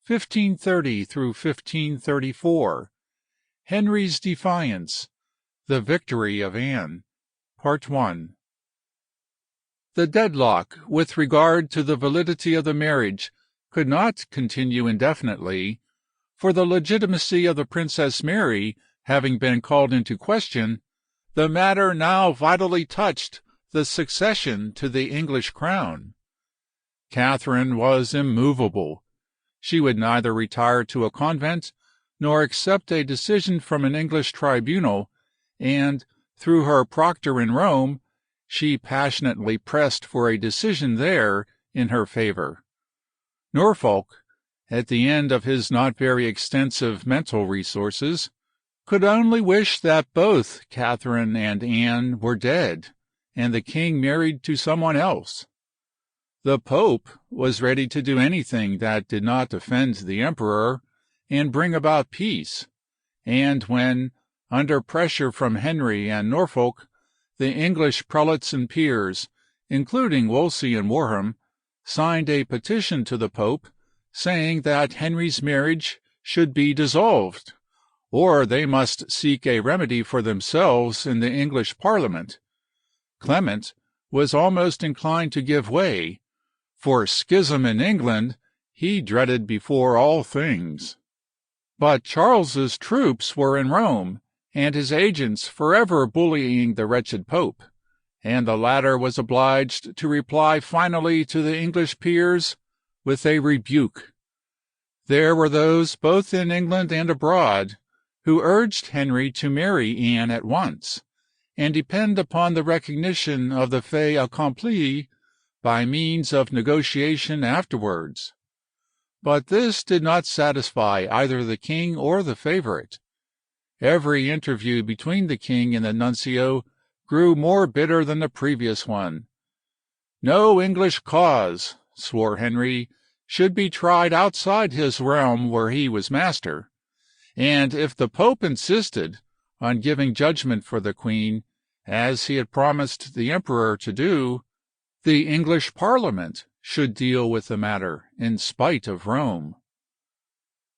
1530 through 1534, Henry's Defiance, the Victory of Anne, Part 1. The deadlock with regard to the validity of the marriage could not continue indefinitely, for the legitimacy of the Princess Mary having been called into question, the matter now vitally touched the succession to the English crown. Catherine was immovable. She would neither retire to a convent nor accept a decision from an English tribunal, and, through her proctor in Rome, she passionately pressed for a decision there in her favor. Norfolk, at the end of his not very extensive mental resources, could only wish that both Catherine and Anne were dead, and the king married to someone else. The Pope was ready to do anything that did not offend the emperor and bring about peace, and when, under pressure from Henry and Norfolk, the English prelates and peers, including Wolsey and Warham, signed a petition to the Pope saying that Henry's marriage should be dissolved, or they must seek a remedy for themselves in the English Parliament, Clement was almost inclined to give way, for schism in England he dreaded before all things. But Charles's troops were in Rome, and his agents forever bullying the wretched Pope, and the latter was obliged to reply finally to the English peers with a rebuke. There were those both in England and abroad who urged Henry to marry Anne at once, and depend upon the recognition of the fait accompli by means of negotiation afterwards. But this did not satisfy either the king or the favorite. Every interview between the king and the nuncio grew more bitter than the previous one. No English cause, swore Henry, should be tried outside his realm where he was master, and if the Pope insisted on giving judgment for the Queen, as he had promised the Emperor to do, the English Parliament should deal with the matter in spite of Rome.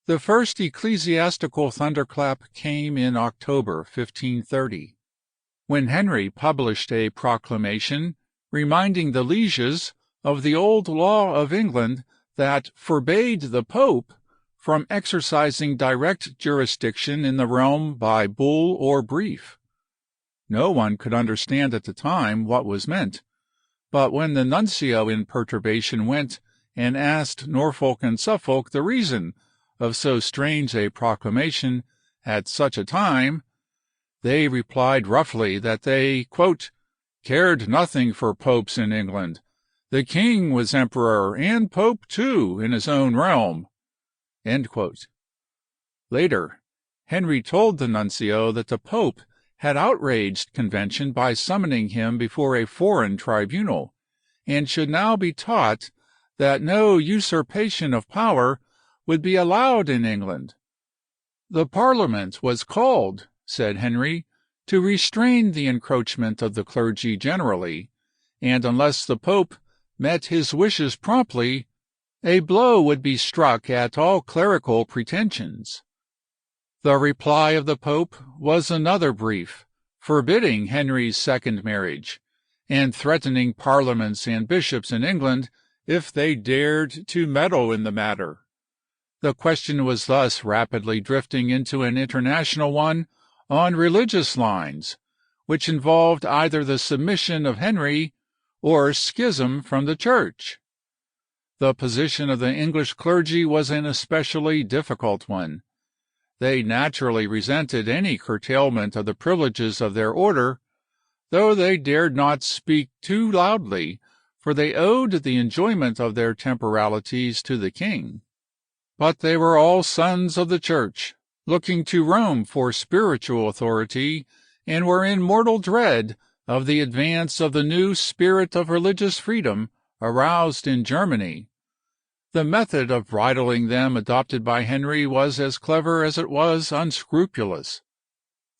The first ecclesiastical thunderclap came in October 1530, when Henry published a proclamation reminding the lieges of the old law of England that forbade the Pope from exercising direct jurisdiction in the realm by bull or brief. No one could understand at the time what was meant, but when the nuncio in perturbation went and asked Norfolk and Suffolk the reason of so strange a proclamation at such a time, they replied roughly that they, quote, cared nothing for popes in England. The king was emperor and pope too in his own realm. End quote. Later, Henry told the nuncio that the Pope had outraged convention by summoning him before a foreign tribunal, and should now be taught that no usurpation of power would be allowed in England. The Parliament was called, said Henry, to restrain the encroachment of the clergy generally, and unless the Pope met his wishes promptly, a blow would be struck at all clerical pretensions. The reply of the Pope was another brief, forbidding Henry's second marriage, and threatening parliaments and bishops in England if they dared to meddle in the matter. The question was thus rapidly drifting into an international one on religious lines, which involved either the submission of Henry or schism from the Church. The position of the English clergy was an especially difficult one. They naturally resented any curtailment of the privileges of their order, though they dared not speak too loudly, for they owed the enjoyment of their temporalities to the king. But they were all sons of the Church, looking to Rome for spiritual authority, and were in mortal dread of the advance of the new spirit of religious freedom aroused in Germany. The method of bridling them adopted by Henry was as clever as it was unscrupulous.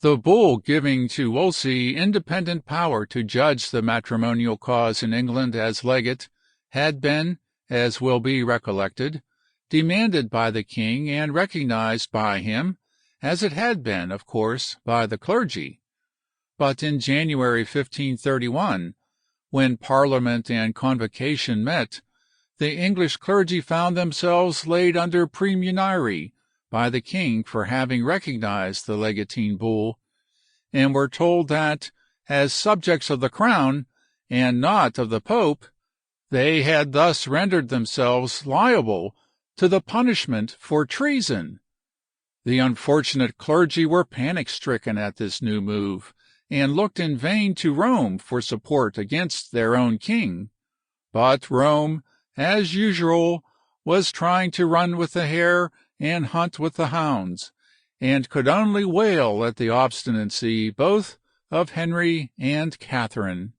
The bull giving to Wolsey independent power to judge the matrimonial cause in England as legate had been, as will be recollected, demanded by the king and recognized by him, as it had been, of course, by the clergy. But in January 1531, when Parliament and Convocation met, the English clergy found themselves laid under praemunire by the king for having recognized the legatine bull, and were told that, as subjects of the crown, and not of the Pope, they had thus rendered themselves liable to the punishment for treason. The unfortunate clergy were panic-stricken at this new move, and looked in vain to Rome for support against their own king. But Rome, as usual, was trying to run with the hare and hunt with the hounds, and could only wail at the obstinacy both of Henry and Catherine.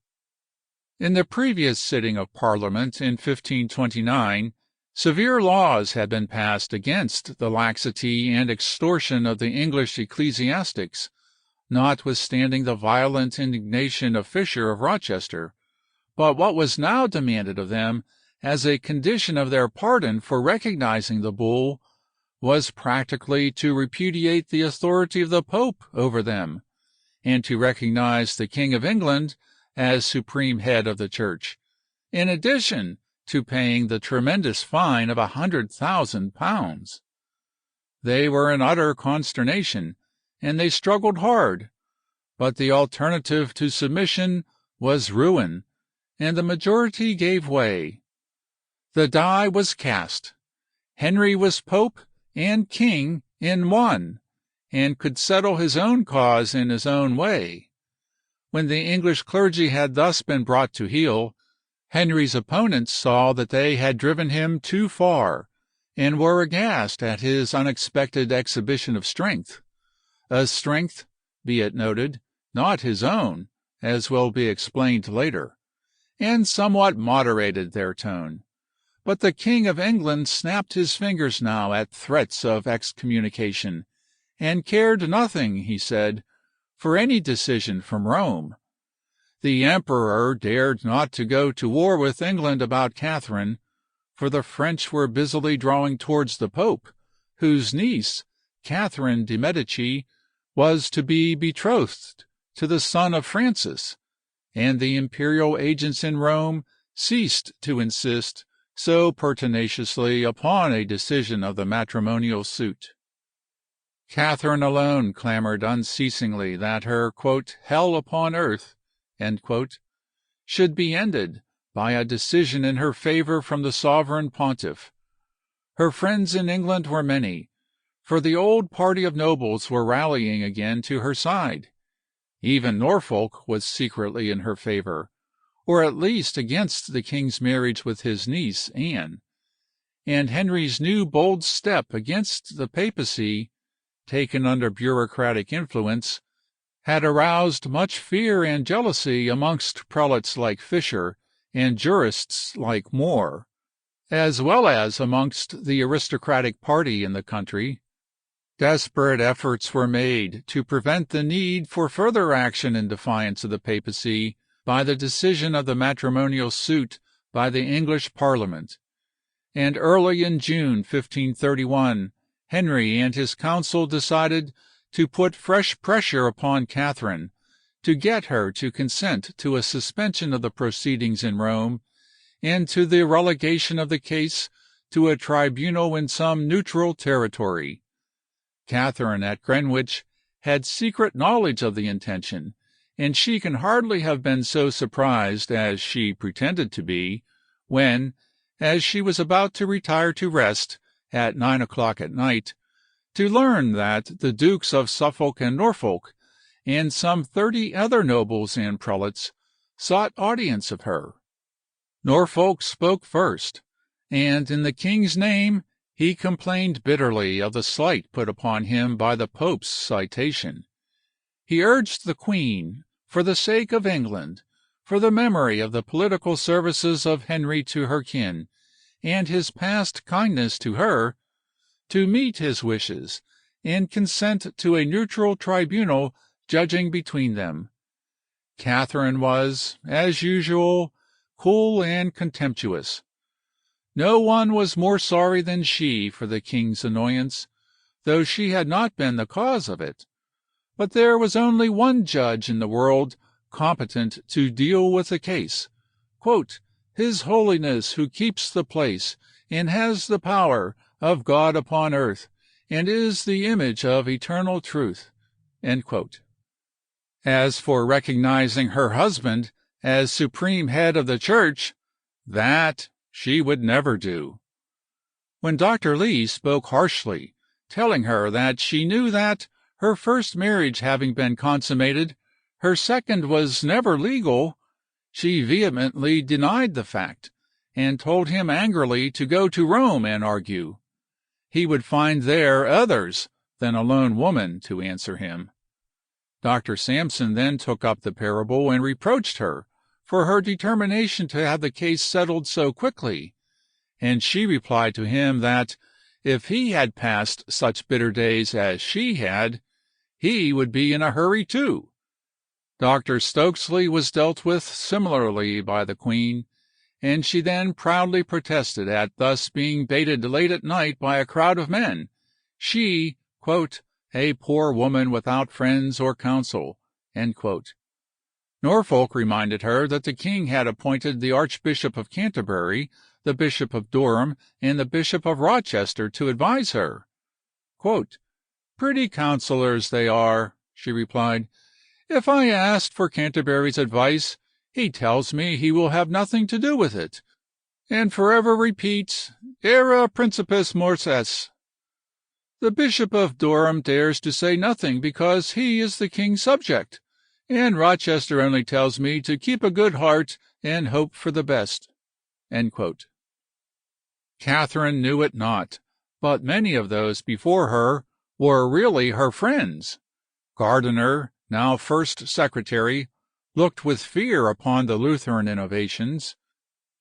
In the previous sitting of Parliament in 1529, severe laws had been passed against the laxity and extortion of the English ecclesiastics, notwithstanding the violent indignation of Fisher of Rochester. But what was now demanded of them as a condition of their pardon for recognizing the bull was practically to repudiate the authority of the Pope over them, and to recognize the King of England as supreme head of the Church, in addition to paying the tremendous fine of £100,000. They were in utter consternation, and they struggled hard, but the alternative to submission was ruin, and the majority gave way. The die was cast. Henry was Pope and King in one, and could settle his own cause in his own way. When the English clergy had thus been brought to heel, Henry's opponents saw that they had driven him too far, and were aghast at his unexpected exhibition of strength. A strength, be it noted, not his own, as will be explained later, and somewhat moderated their tone. But the King of England snapped his fingers now at threats of excommunication, and cared nothing, he said, for any decision from Rome. The Emperor dared not to go to war with England about Catherine, for the French were busily drawing towards the Pope, whose niece, Catherine de' Medici, was to be betrothed to the son of Francis, and the imperial agents in Rome ceased to insist so pertinaciously upon a decision of the matrimonial suit. Catherine alone clamored unceasingly that her "hell upon earth" should be ended by a decision in her favor from the sovereign pontiff. Her friends in England were many, for the old party of nobles were rallying again to her side. Even Norfolk was secretly in her favor, or at least against the king's marriage with his niece Anne, and Henry's new bold step against the papacy, taken under bureaucratic influence, had aroused much fear and jealousy amongst prelates like Fisher and jurists like More, as well as amongst the aristocratic party in the country. Desperate efforts were made to prevent the need for further action in defiance of the papacy by the decision of the matrimonial suit by the English Parliament, and early in June 1531 Henry and his council decided to put fresh pressure upon Catherine to get her to consent to a suspension of the proceedings in Rome and to the relegation of the case to a tribunal in some neutral territory. Catherine at Greenwich had secret knowledge of the intention, and she can hardly have been so surprised as she pretended to be when, as she was about to retire to rest at 9 o'clock at night, to learn that the Dukes of Suffolk and Norfolk and some 30 other nobles and prelates sought audience of her. Norfolk spoke first, and in the king's name he complained bitterly of the slight put upon him by the Pope's citation. He urged the Queen, for the sake of England, for the memory of the political services of Henry to her kin, and his past kindness to her, to meet his wishes and consent to a neutral tribunal judging between them. Catherine was, as usual, cool and contemptuous. No one was more sorry than she for the king's annoyance, though she had not been the cause of it. But there was only one judge in the world competent to deal with the case, His Holiness who keeps the place, and has the power of God upon earth, and is the image of eternal truth. As for recognizing her husband as supreme head of the church, that she would never do. When Dr. Lee spoke harshly, telling her that she knew that, her first marriage having been consummated, her second was never legal, she vehemently denied the fact, and told him angrily to go to Rome and argue. He would find there others than a lone woman to answer him. Dr. Sampson then took up the parable and reproached her for her determination to have the case settled so quickly, and she replied to him that, if he had passed such bitter days as she had, he would be in a hurry too. Dr. Stokesley was dealt with similarly by the Queen, and she then proudly protested at thus being baited late at night by a crowd of men, she, a poor woman without friends or counsel. Norfolk reminded her that the king had appointed the Archbishop of Canterbury, the Bishop of Durham, and the Bishop of Rochester to advise her. Pretty counselors they are, she replied. If I asked for Canterbury's advice, he tells me he will have nothing to do with it, and forever repeats, Era principis mors est. The Bishop of Durham dares to say nothing because he is the king's subject, and Rochester only tells me to keep a good heart and hope for the best. Catherine knew it not, but many of those before her were really her friends. Gardiner, now first secretary, looked with fear upon the Lutheran innovations.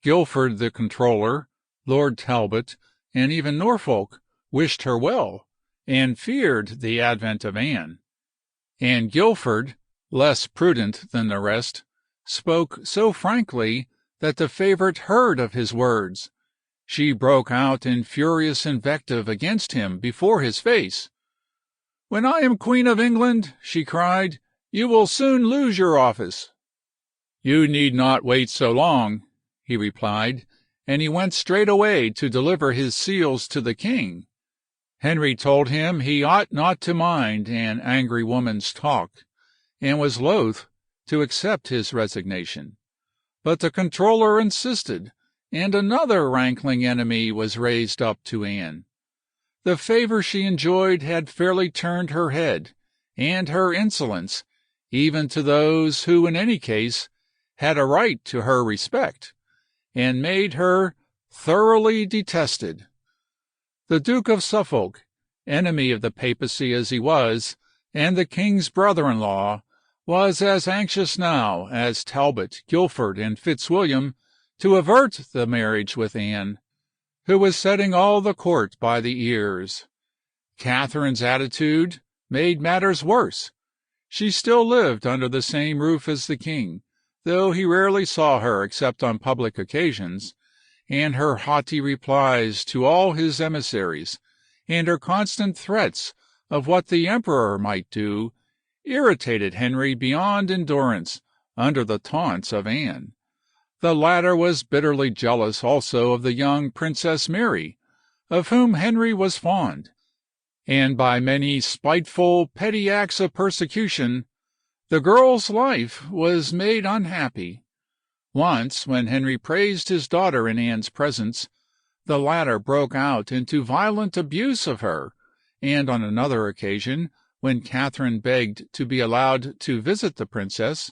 Guilford the controller, Lord Talbot, and even Norfolk wished her well, and feared the advent of Anne. And Guilford, less prudent than the rest, spoke so frankly that the favourite heard of his words. She broke out in furious invective against him before his face. When I am Queen of England, she cried, you will soon lose your office. You need not wait so long, he replied, and he went straight away to deliver his seals to the king. Henry told him he ought not to mind an angry woman's talk, and was loath to accept his resignation. But the controller insisted, and another rankling enemy was raised up to Anne. The favour she enjoyed had fairly turned her head, and her insolence, even to those who in any case had a right to her respect, and made her thoroughly detested. The Duke of Suffolk, enemy of the papacy as he was, and the king's brother-in-law, was as anxious now as Talbot, Guilford, and Fitzwilliam to avert the marriage with Anne, who was setting all the court by the ears. Catherine's attitude made matters worse. She still lived under the same roof as the king, though he rarely saw her except on public occasions, and her haughty replies to all his emissaries, and her constant threats of what the emperor might do, irritated Henry beyond endurance under the taunts of Anne. The latter was bitterly jealous also of the young Princess Mary, of whom Henry was fond, and by many spiteful, petty acts of persecution, the girl's life was made unhappy. Once, when Henry praised his daughter in Anne's presence, the latter broke out into violent abuse of her, and on another occasion, when Catherine begged to be allowed to visit the princess,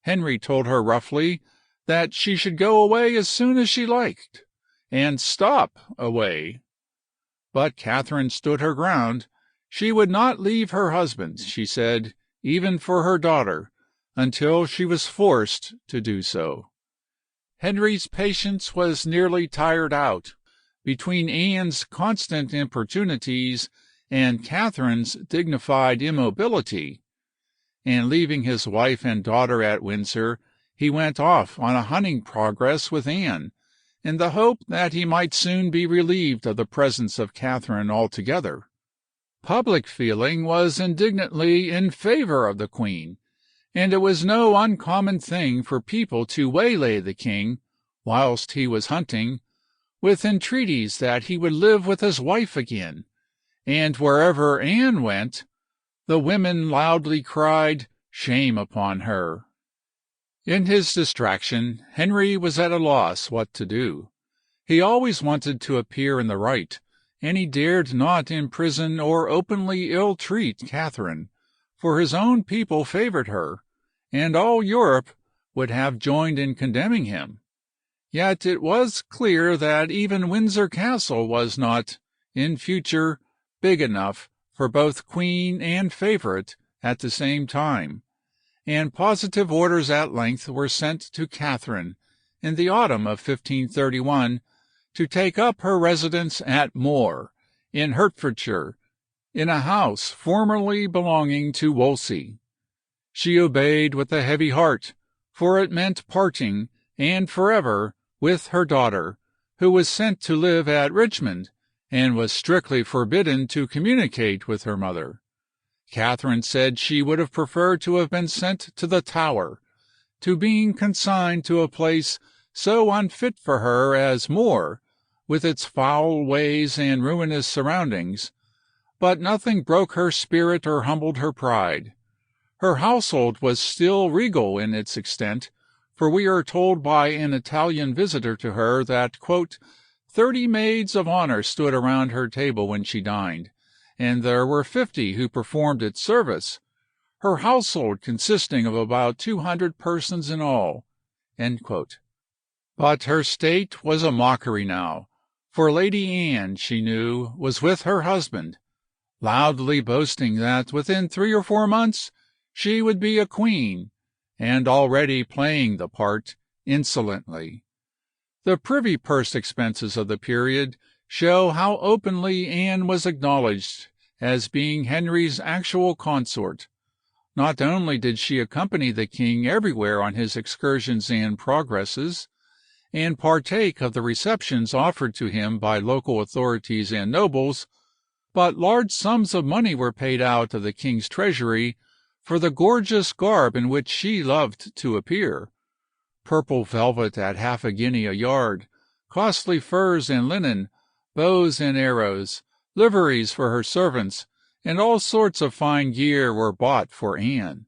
Henry told her roughly that she should go away as soon as she liked, and stop away. But Catherine stood her ground. She would not leave her husband, she said, even for her daughter, until she was forced to do so. Henry's patience was nearly tired out between Anne's constant importunities and Catherine's dignified immobility, and leaving his wife and daughter at Windsor, he went off on a hunting progress with Anne, in the hope that he might soon be relieved of the presence of Catherine altogether. Public feeling was indignantly in favor of the Queen, and it was no uncommon thing for people to waylay the king, whilst he was hunting, with entreaties that he would live with his wife again, and wherever Anne went, the women loudly cried, "Shame upon her!" In his distraction, Henry was at a loss what to do. He always wanted to appear in the right, and he dared not imprison or openly ill-treat Catherine, for his own people favored her, and all Europe would have joined in condemning him. Yet it was clear that even Windsor Castle was not, in future, big enough for both queen and favorite at the same time, and positive orders at length were sent to Catherine in the autumn of 1531 to take up her residence at Moor, in Hertfordshire, in a house formerly belonging to Wolsey. She obeyed with a heavy heart, for it meant parting, and forever, with her daughter, who was sent to live at Richmond, and was strictly forbidden to communicate with her mother. Catherine said she would have preferred to have been sent to the Tower, to being consigned to a place so unfit for her as Moor, with its foul ways and ruinous surroundings, but nothing broke her spirit or humbled her pride. Her household was still regal in its extent, for we are told by an Italian visitor to her that, quote, 30 maids of honor stood around her table when she dined, and there were 50 who performed its service, her household consisting of about 200 persons in all. End quote. But her state was a mockery now, for Lady Anne, she knew, was with her husband, loudly boasting that within 3 or 4 months she would be a queen, and already playing the part insolently. The privy purse expenses of the period show how openly Anne was acknowledged as being Henry's actual consort. Not only did she accompany the king everywhere on his excursions and progresses, and partake of the receptions offered to him by local authorities and nobles, but large sums of money were paid out of the king's treasury for the gorgeous garb in which she loved to appear. Purple velvet at half a guinea a yard, costly furs and linen, bows and arrows, liveries for her servants, and all sorts of fine gear were bought for Anne.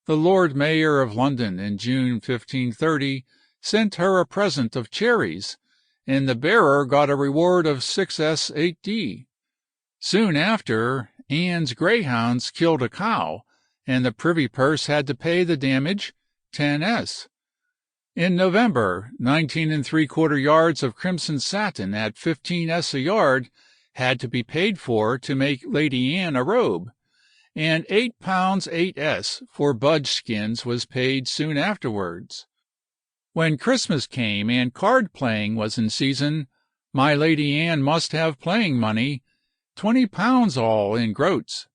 The Lord Mayor of London in June 1530 sent her a present of cherries, and the bearer got a reward of 6s. 8d. Soon after, Anne's greyhounds killed a cow, and the privy purse had to pay the damage, 10s. In November, 19 3/4 yards of crimson satin at 15s. a yard had to be paid for to make Lady Anne a robe, and £8 8s. for budge skins was paid soon afterwards. When Christmas came and card-playing was in season, my Lady Anne must have playing money, £20 all in groats,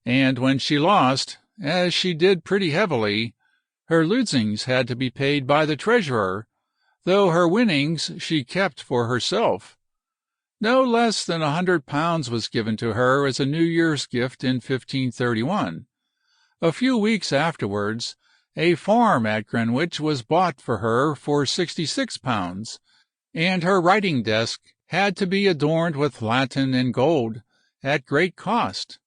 and when she lost, as she did pretty heavily, her losings had to be paid by the treasurer, though her winnings she kept for herself. No less than £100 was given to her as a New Year's gift in 1531. A few weeks afterwards, a farm at Greenwich was bought for her for £66, and her writing desk had to be adorned with latten and gold at great cost.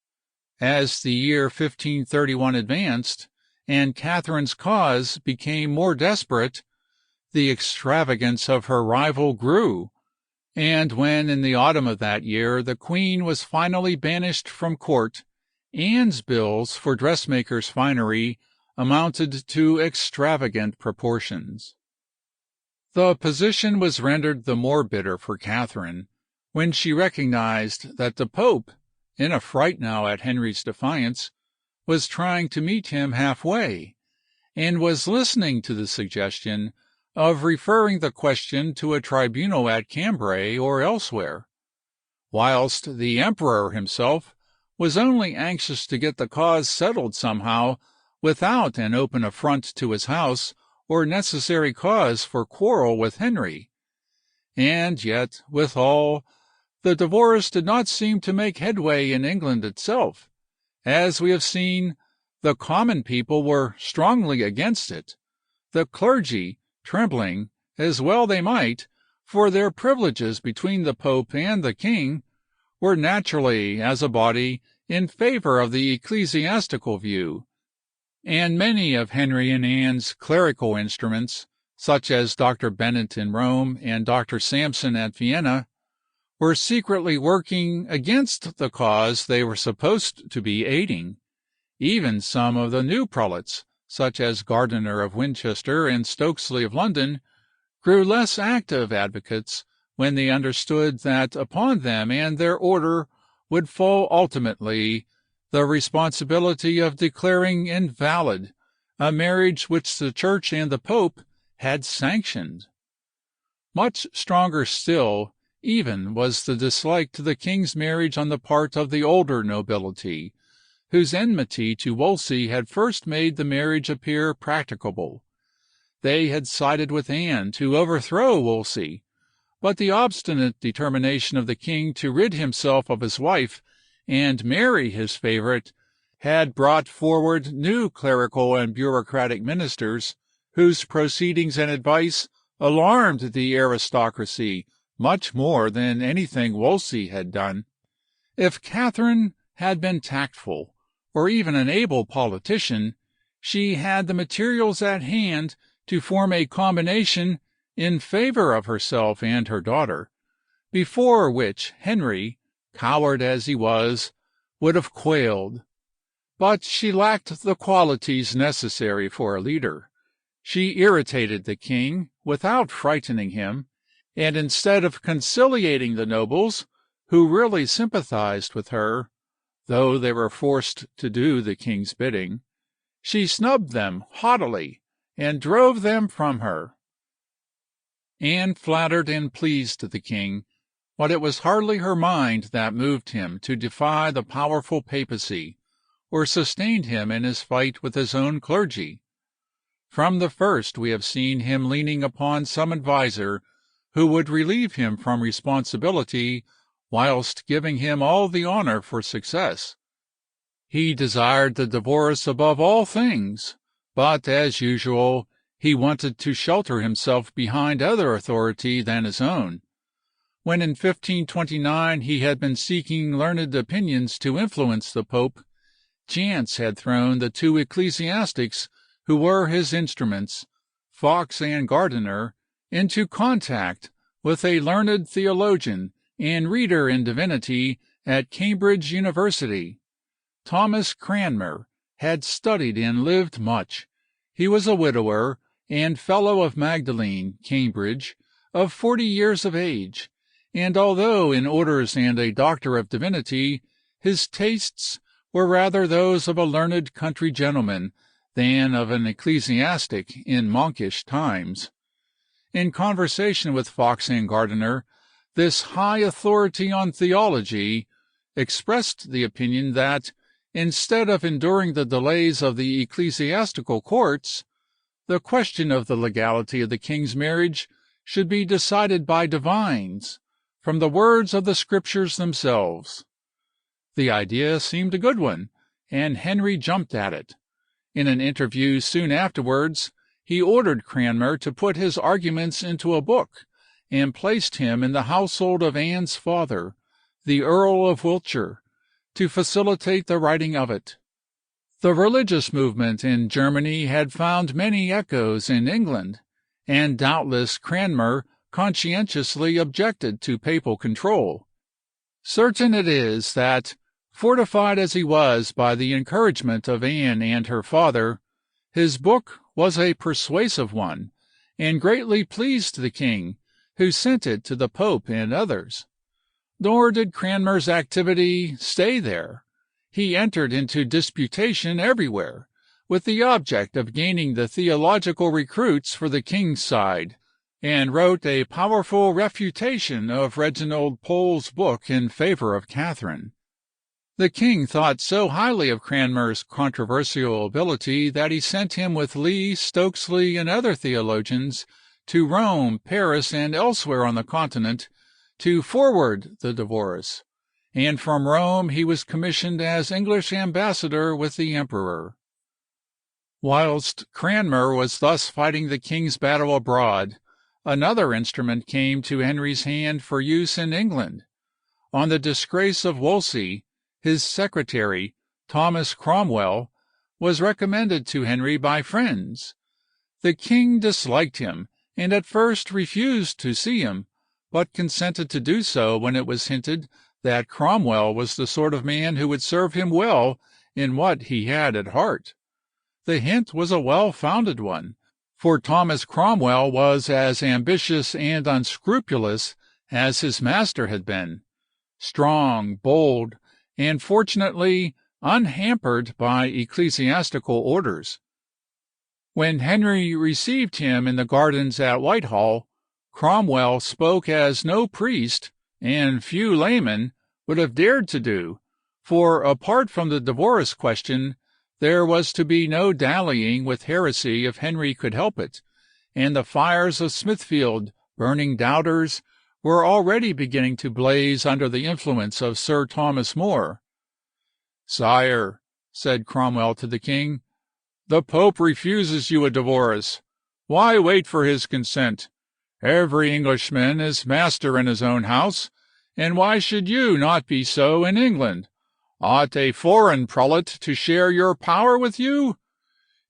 As the year 1531 advanced, and Catherine's cause became more desperate, the extravagance of her rival grew, and when in the autumn of that year the Queen was finally banished from court, Anne's bills for dressmakers' finery amounted to extravagant proportions. The position was rendered the more bitter for Catherine when she recognized that the Pope, in a fright now at Henry's defiance, was trying to meet him halfway, and was listening to the suggestion of referring the question to a tribunal at Cambray or elsewhere, whilst the Emperor himself was only anxious to get the cause settled somehow without an open affront to his house or necessary cause for quarrel with Henry. and yet, withal, the divorce did not seem to make headway in England itself. As we have seen, the common people were strongly against it, the clergy trembling, as well they might, for their privileges between the Pope and the King, were naturally, as a body, in favor of the ecclesiastical view, and many of Henry and Anne's clerical instruments, such as Dr. Bennet in Rome and Dr. Sampson at Vienna, were secretly working against the cause they were supposed to be aiding. Even some of the new prelates, such as Gardiner of Winchester and Stokesley of London, grew less active advocates when they understood that upon them and their order would fall ultimately the responsibility of declaring invalid a marriage which the Church and the Pope had sanctioned. Much stronger still, even, was the dislike to the king's marriage on the part of the older nobility, whose enmity to Wolsey had first made the marriage appear practicable. They had sided with Anne to overthrow Wolsey, but the obstinate determination of the king to rid himself of his wife and marry his favorite had brought forward new clerical and bureaucratic ministers, whose proceedings and advice alarmed the aristocracy much more than anything Wolsey had done. If Catherine had been tactful, or even an able politician, she had the materials at hand to form a combination in favor of herself and her daughter, before which Henry, coward as he was, would have quailed. But she lacked the qualities necessary for a leader. She irritated the king without frightening him, and instead of conciliating the nobles, who really sympathized with her, though they were forced to do the king's bidding, she snubbed them haughtily and drove them from her. Anne flattered and pleased the king, but it was hardly her mind that moved him to defy the powerful papacy, or sustained him in his fight with his own clergy. From the first we have seen him leaning upon some adviser who would relieve him from responsibility whilst giving him all the honor for success. He desired the divorce above all things, but, as usual, he wanted to shelter himself behind other authority than his own. When in 1529 he had been seeking learned opinions to influence the Pope, chance had thrown the two ecclesiastics who were his instruments, Fox and Gardiner, into contact with a learned theologian and reader in divinity at Cambridge University. Thomas Cranmer had studied and lived much. He was a widower and Fellow of Magdalene, Cambridge, of 40 years of age, and although in orders and a doctor of divinity, his tastes were rather those of a learned country gentleman than of an ecclesiastic in monkish times. In conversation with Fox and Gardiner, this high authority on theology expressed the opinion that, instead of enduring the delays of the ecclesiastical courts, the question of the legality of the king's marriage should be decided by divines, from the words of the Scriptures themselves. The idea seemed a good one, and Henry jumped at it. In an interview soon afterwards, he ordered Cranmer to put his arguments into a book, and placed him in the household of Anne's father, the Earl of Wiltshire, to facilitate the writing of it. The religious movement in Germany had found many echoes in England, and doubtless Cranmer conscientiously objected to papal control. Certain it is that, fortified as he was by the encouragement of Anne and her father, his book was a persuasive one, and greatly pleased the king, who sent it to the Pope and others. Nor did Cranmer's activity stay there. He entered into disputation everywhere, with the object of gaining the theological recruits for the king's side, and wrote a powerful refutation of Reginald Pole's book in favor of Catherine. The king thought so highly of Cranmer's controversial ability that he sent him with Lee, Stokesley, and other theologians to Rome, Paris, and elsewhere on the continent to forward the divorce, and from Rome he was commissioned as English ambassador with the emperor. Whilst Cranmer was thus fighting the king's battle abroad, another instrument came to Henry's hand for use in England. On the disgrace of Wolsey, his secretary, Thomas Cromwell, was recommended to Henry by friends. The king disliked him, and at first refused to see him, but consented to do so when it was hinted that Cromwell was the sort of man who would serve him well in what he had at heart. The hint was a well-founded one, for Thomas Cromwell was as ambitious and unscrupulous as his master had been, strong, bold, and fortunately unhampered by ecclesiastical orders. When Henry received him in the gardens at Whitehall, Cromwell spoke as no priest, and few laymen, would have dared to do, for apart from the divorce question, there was to be no dallying with heresy if Henry could help it, and the fires of Smithfield, burning doubters, were already beginning to blaze under the influence of Sir Thomas More. "Sire," said Cromwell to the king, "the Pope refuses you a divorce. Why wait for his consent? Every Englishman is master in his own house, and why should you not be so in England? Ought a foreign prelate to share your power with you?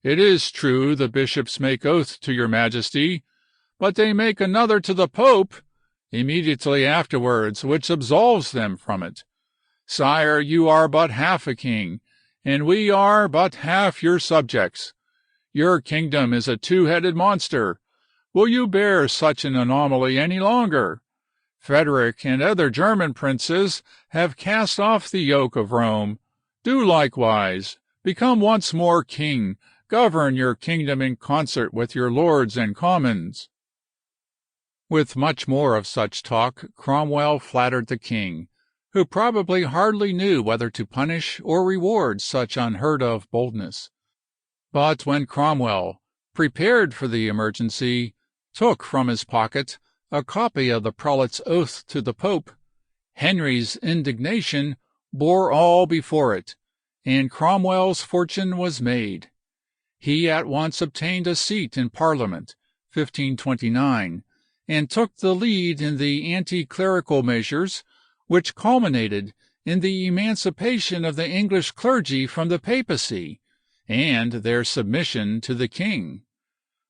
It is true the bishops make oath to your majesty, but they make another to the Pope immediately afterwards, which absolves them from it. Sire, you are but half a king, and we are but half your subjects. Your kingdom is a two-headed monster. Will you bear such an anomaly any longer? Frederick and other German princes have cast off the yoke of Rome. Do likewise. Become once more king. Govern your kingdom in concert with your lords and commons." With much more of such talk, Cromwell flattered the king, who probably hardly knew whether to punish or reward such unheard-of boldness. But when Cromwell, prepared for the emergency, took from his pocket a copy of the prelate's oath to the Pope, Henry's indignation bore all before it, and Cromwell's fortune was made. He at once obtained a seat in Parliament, 1529, and took the lead in the anti-clerical measures which culminated in the emancipation of the English clergy from the papacy, and their submission to the king.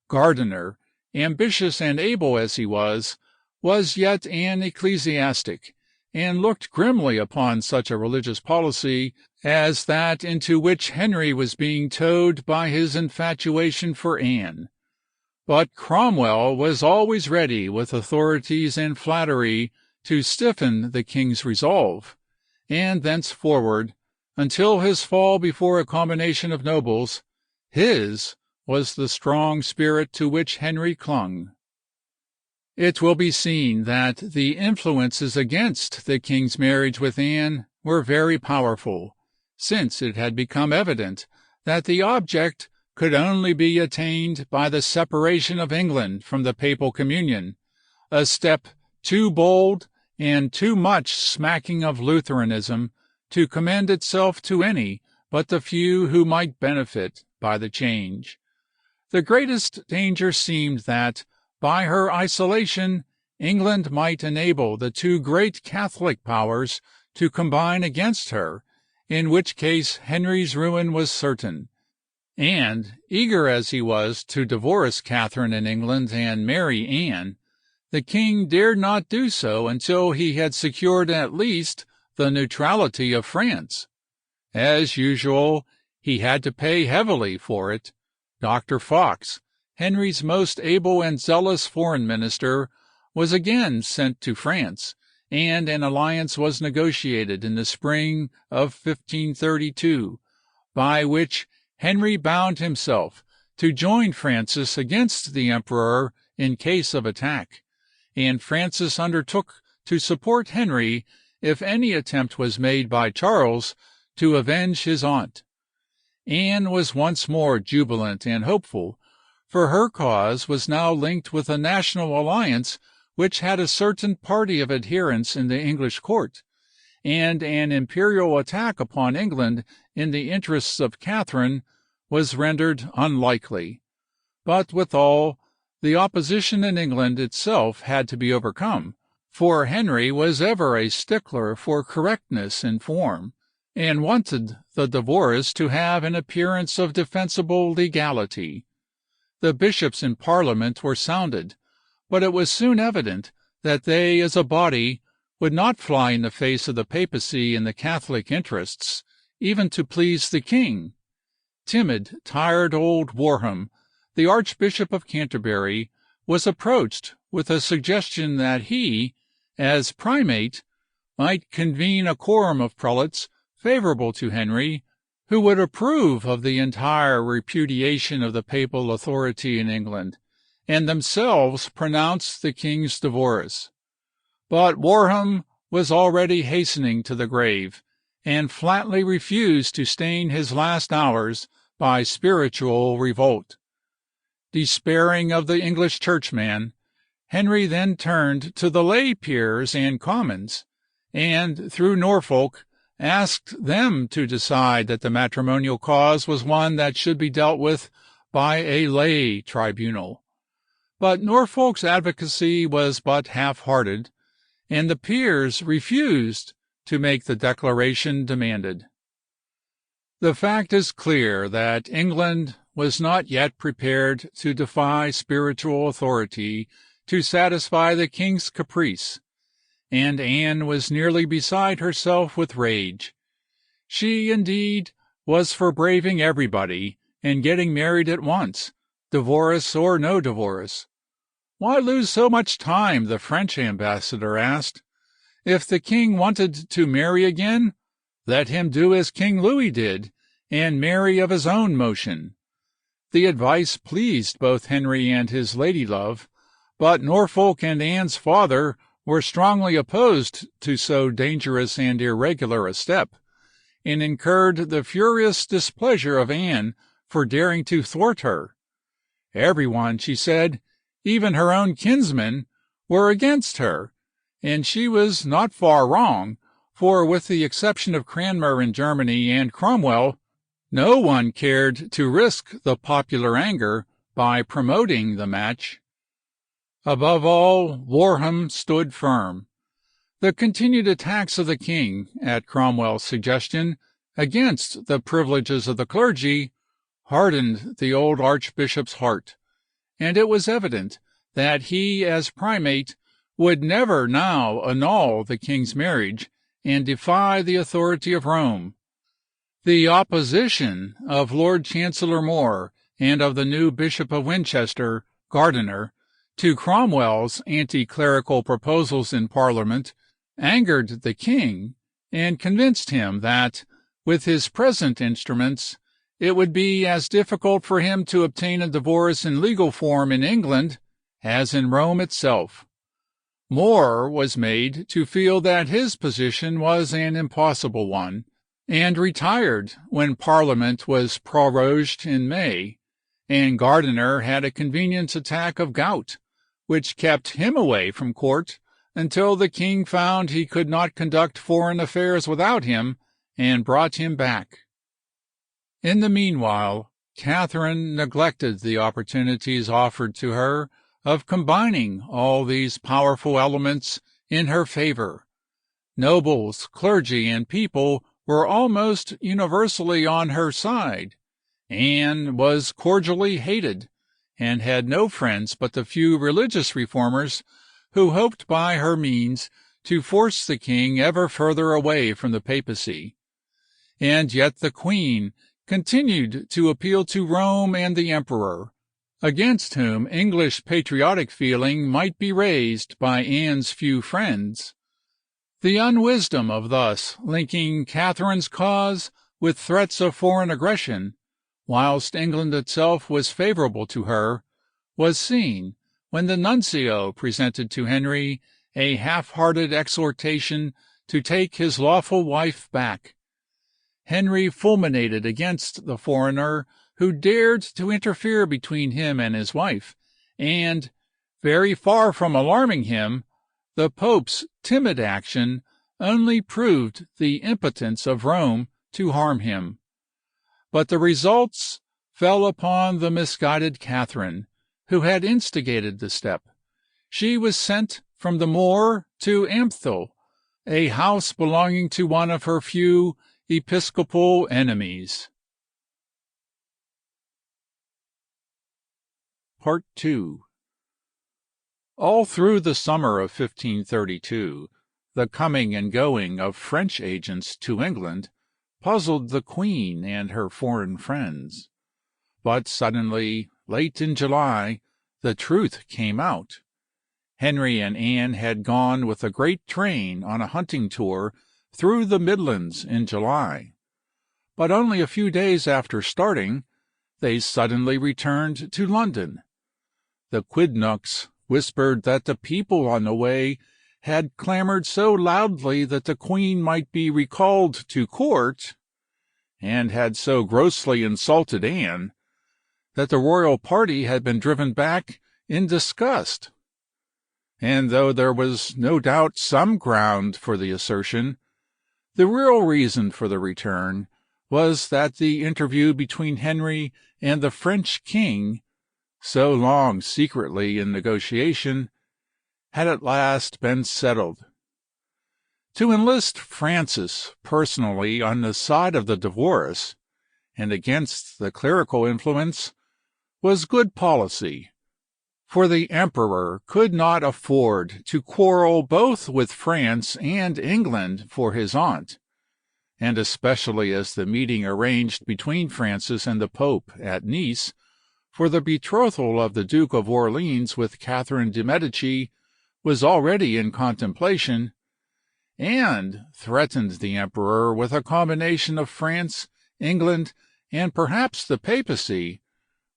Gardiner, ambitious and able as he was yet an ecclesiastic, and looked grimly upon such a religious policy as that into which Henry was being towed by his infatuation for Anne. But Cromwell was always ready with authorities and flattery to stiffen the king's resolve, and thenceforward, until his fall before a combination of nobles, his was the strong spirit to which Henry clung. It will be seen that the influences against the king's marriage with Anne were very powerful, since it had become evident that the object could only be attained by the separation of England from the papal communion, a step too bold and too much smacking of Lutheranism to commend itself to any but the few who might benefit by the change. The greatest danger seemed that, by her isolation, England might enable the two great Catholic powers to combine against her, in which case Henry's ruin was certain. And, eager as he was to divorce Catherine in England and marry Anne, the king dared not do so until he had secured at least the neutrality of France. As usual, he had to pay heavily for it. Dr. Fox, Henry's most able and zealous foreign minister, was again sent to France, and an alliance was negotiated in the spring of 1532, by which Henry bound himself to join Francis against the emperor in case of attack, and Francis undertook to support Henry if any attempt was made by Charles to avenge his aunt. Anne was once more jubilant and hopeful, for her cause was now linked with a national alliance which had a certain party of adherents in the English court, and an imperial attack upon England in the interests of Catherine was rendered unlikely. But withal, the opposition in England itself had to be overcome, for Henry was ever a stickler for correctness in form, and wanted the divorce to have an appearance of defensible legality. The bishops in Parliament were sounded, but it was soon evident that they as a body would not fly in the face of the papacy and the Catholic interests, even to please the king. Timid, tired old Warham, the Archbishop of Canterbury, was approached with a suggestion that he, as primate, might convene a quorum of prelates favorable to Henry, who would approve of the entire repudiation of the papal authority in England, and themselves pronounce the king's divorce. But Warham was already hastening to the grave, and flatly refused to stain his last hours by spiritual revolt. Despairing of the English churchman, Henry then turned to the lay peers and commons, and, through Norfolk, asked them to decide that the matrimonial cause was one that should be dealt with by a lay tribunal. But Norfolk's advocacy was but half-hearted, and the peers refused to make the declaration demanded. The fact is clear that England was not yet prepared to defy spiritual authority to satisfy the king's caprice, and Anne was nearly beside herself with rage. She, indeed, was for braving everybody and getting married at once, divorce or no divorce. Why lose so much time, the French ambassador asked. If the king wanted to marry again, let him do as King Louis did, and marry of his own motion. The advice pleased both Henry and his lady-love, but Norfolk and Anne's father were strongly opposed to so dangerous and irregular a step, and incurred the furious displeasure of Anne for daring to thwart her. Everyone, she said, even her own kinsmen, were against her, and she was not far wrong, for with the exception of Cranmer in Germany and Cromwell, no one cared to risk the popular anger by promoting the match. Above all, Warham stood firm. The continued attacks of the king, at Cromwell's suggestion, against the privileges of the clergy, hardened the old archbishop's heart, and it was evident that he, as primate, would never now annul the king's marriage and defy the authority of Rome. The opposition of Lord Chancellor More and of the new Bishop of Winchester, Gardiner, to Cromwell's anti-clerical proposals in Parliament angered the king and convinced him that, with his present instruments, it would be as difficult for him to obtain a divorce in legal form in England as in Rome itself. More was made to feel that his position was an impossible one, and retired when Parliament was prorogued in May, and Gardiner had a convenient attack of gout, which kept him away from court until the king found he could not conduct foreign affairs without him, and brought him back. In the meanwhile, Catherine neglected the opportunities offered to her of combining all these powerful elements in her favor. Nobles, clergy, and people were almost universally on her side. Anne was cordially hated, and had no friends but the few religious reformers who hoped by her means to force the king ever further away from the papacy. And yet the queen continued to appeal to Rome and the emperor, against whom English patriotic feeling might be raised by Anne's few friends. The unwisdom of thus linking Catherine's cause with threats of foreign aggression, whilst England itself was favorable to her, was seen when the nuncio presented to Henry a half-hearted exhortation to take his lawful wife back. Henry fulminated against the foreigner who dared to interfere between him and his wife, and, very far from alarming him, the Pope's timid action only proved the impotence of Rome to harm him. But the results fell upon the misguided Catherine, who had instigated the step. She was sent from the moor to Ampthill, a house belonging to one of her few episcopal enemies. Part 2. All through the summer of 1532, the coming and going of French agents to England puzzled the Queen and her foreign friends. But suddenly, late in July, the truth came out. Henry and Anne had gone with a great train on a hunting tour through the Midlands in July. But only a few days after starting, they suddenly returned to London. The quidnuncs whispered that the people on the way had clamored so loudly that the Queen might be recalled to court, and had so grossly insulted Anne, that the royal party had been driven back in disgust. And though there was no doubt some ground for the assertion, the real reason for the return was that the interview between Henry and the French king, so long secretly in negotiation, had at last been settled. To enlist Francis personally on the side of the divorce, and against the clerical influence, was good policy, for the emperor could not afford to quarrel both with France and England for his aunt, and especially as the meeting arranged between Francis and the Pope at Nice for the betrothal of the Duke of Orleans with Catherine de' Medici was already in contemplation, and threatened the emperor with a combination of France, England, and perhaps the papacy,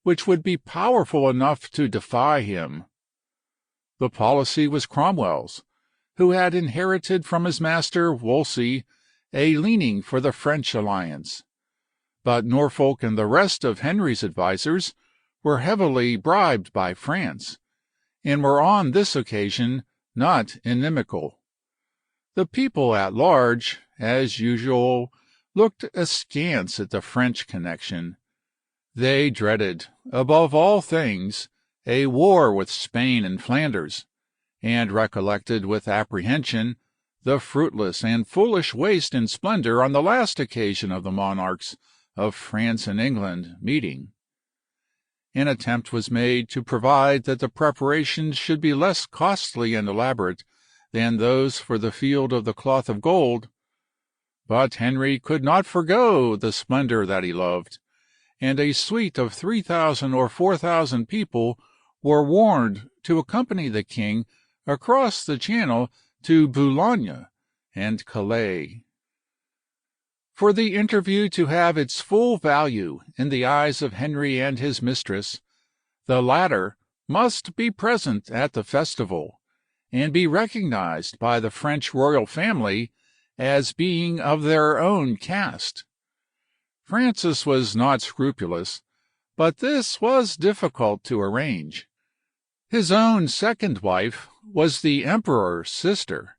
which would be powerful enough to defy him. The policy was Cromwell's, who had inherited from his master Wolsey a leaning for the French alliance. But Norfolk and the rest of Henry's advisers were heavily bribed by France, and were on this occasion not inimical. The people at large, as usual, looked askance at the French connection. They dreaded, above all things, a war with Spain and Flanders, and recollected with apprehension the fruitless and foolish waste in splendor on the last occasion of the monarchs of France and England meeting. An attempt was made to provide that the preparations should be less costly and elaborate than those for the Field of the Cloth of Gold, but Henry could not forego the splendor that he loved, and a suite of 3,000 or 4,000 people were warned to accompany the king across the Channel to Boulogne and Calais. For the interview to have its full value in the eyes of Henry and his mistress, the latter must be present at the festival, and be recognized by the French royal family as being of their own caste. Francis was not scrupulous, but this was difficult to arrange. His own second wife was the emperor's sister,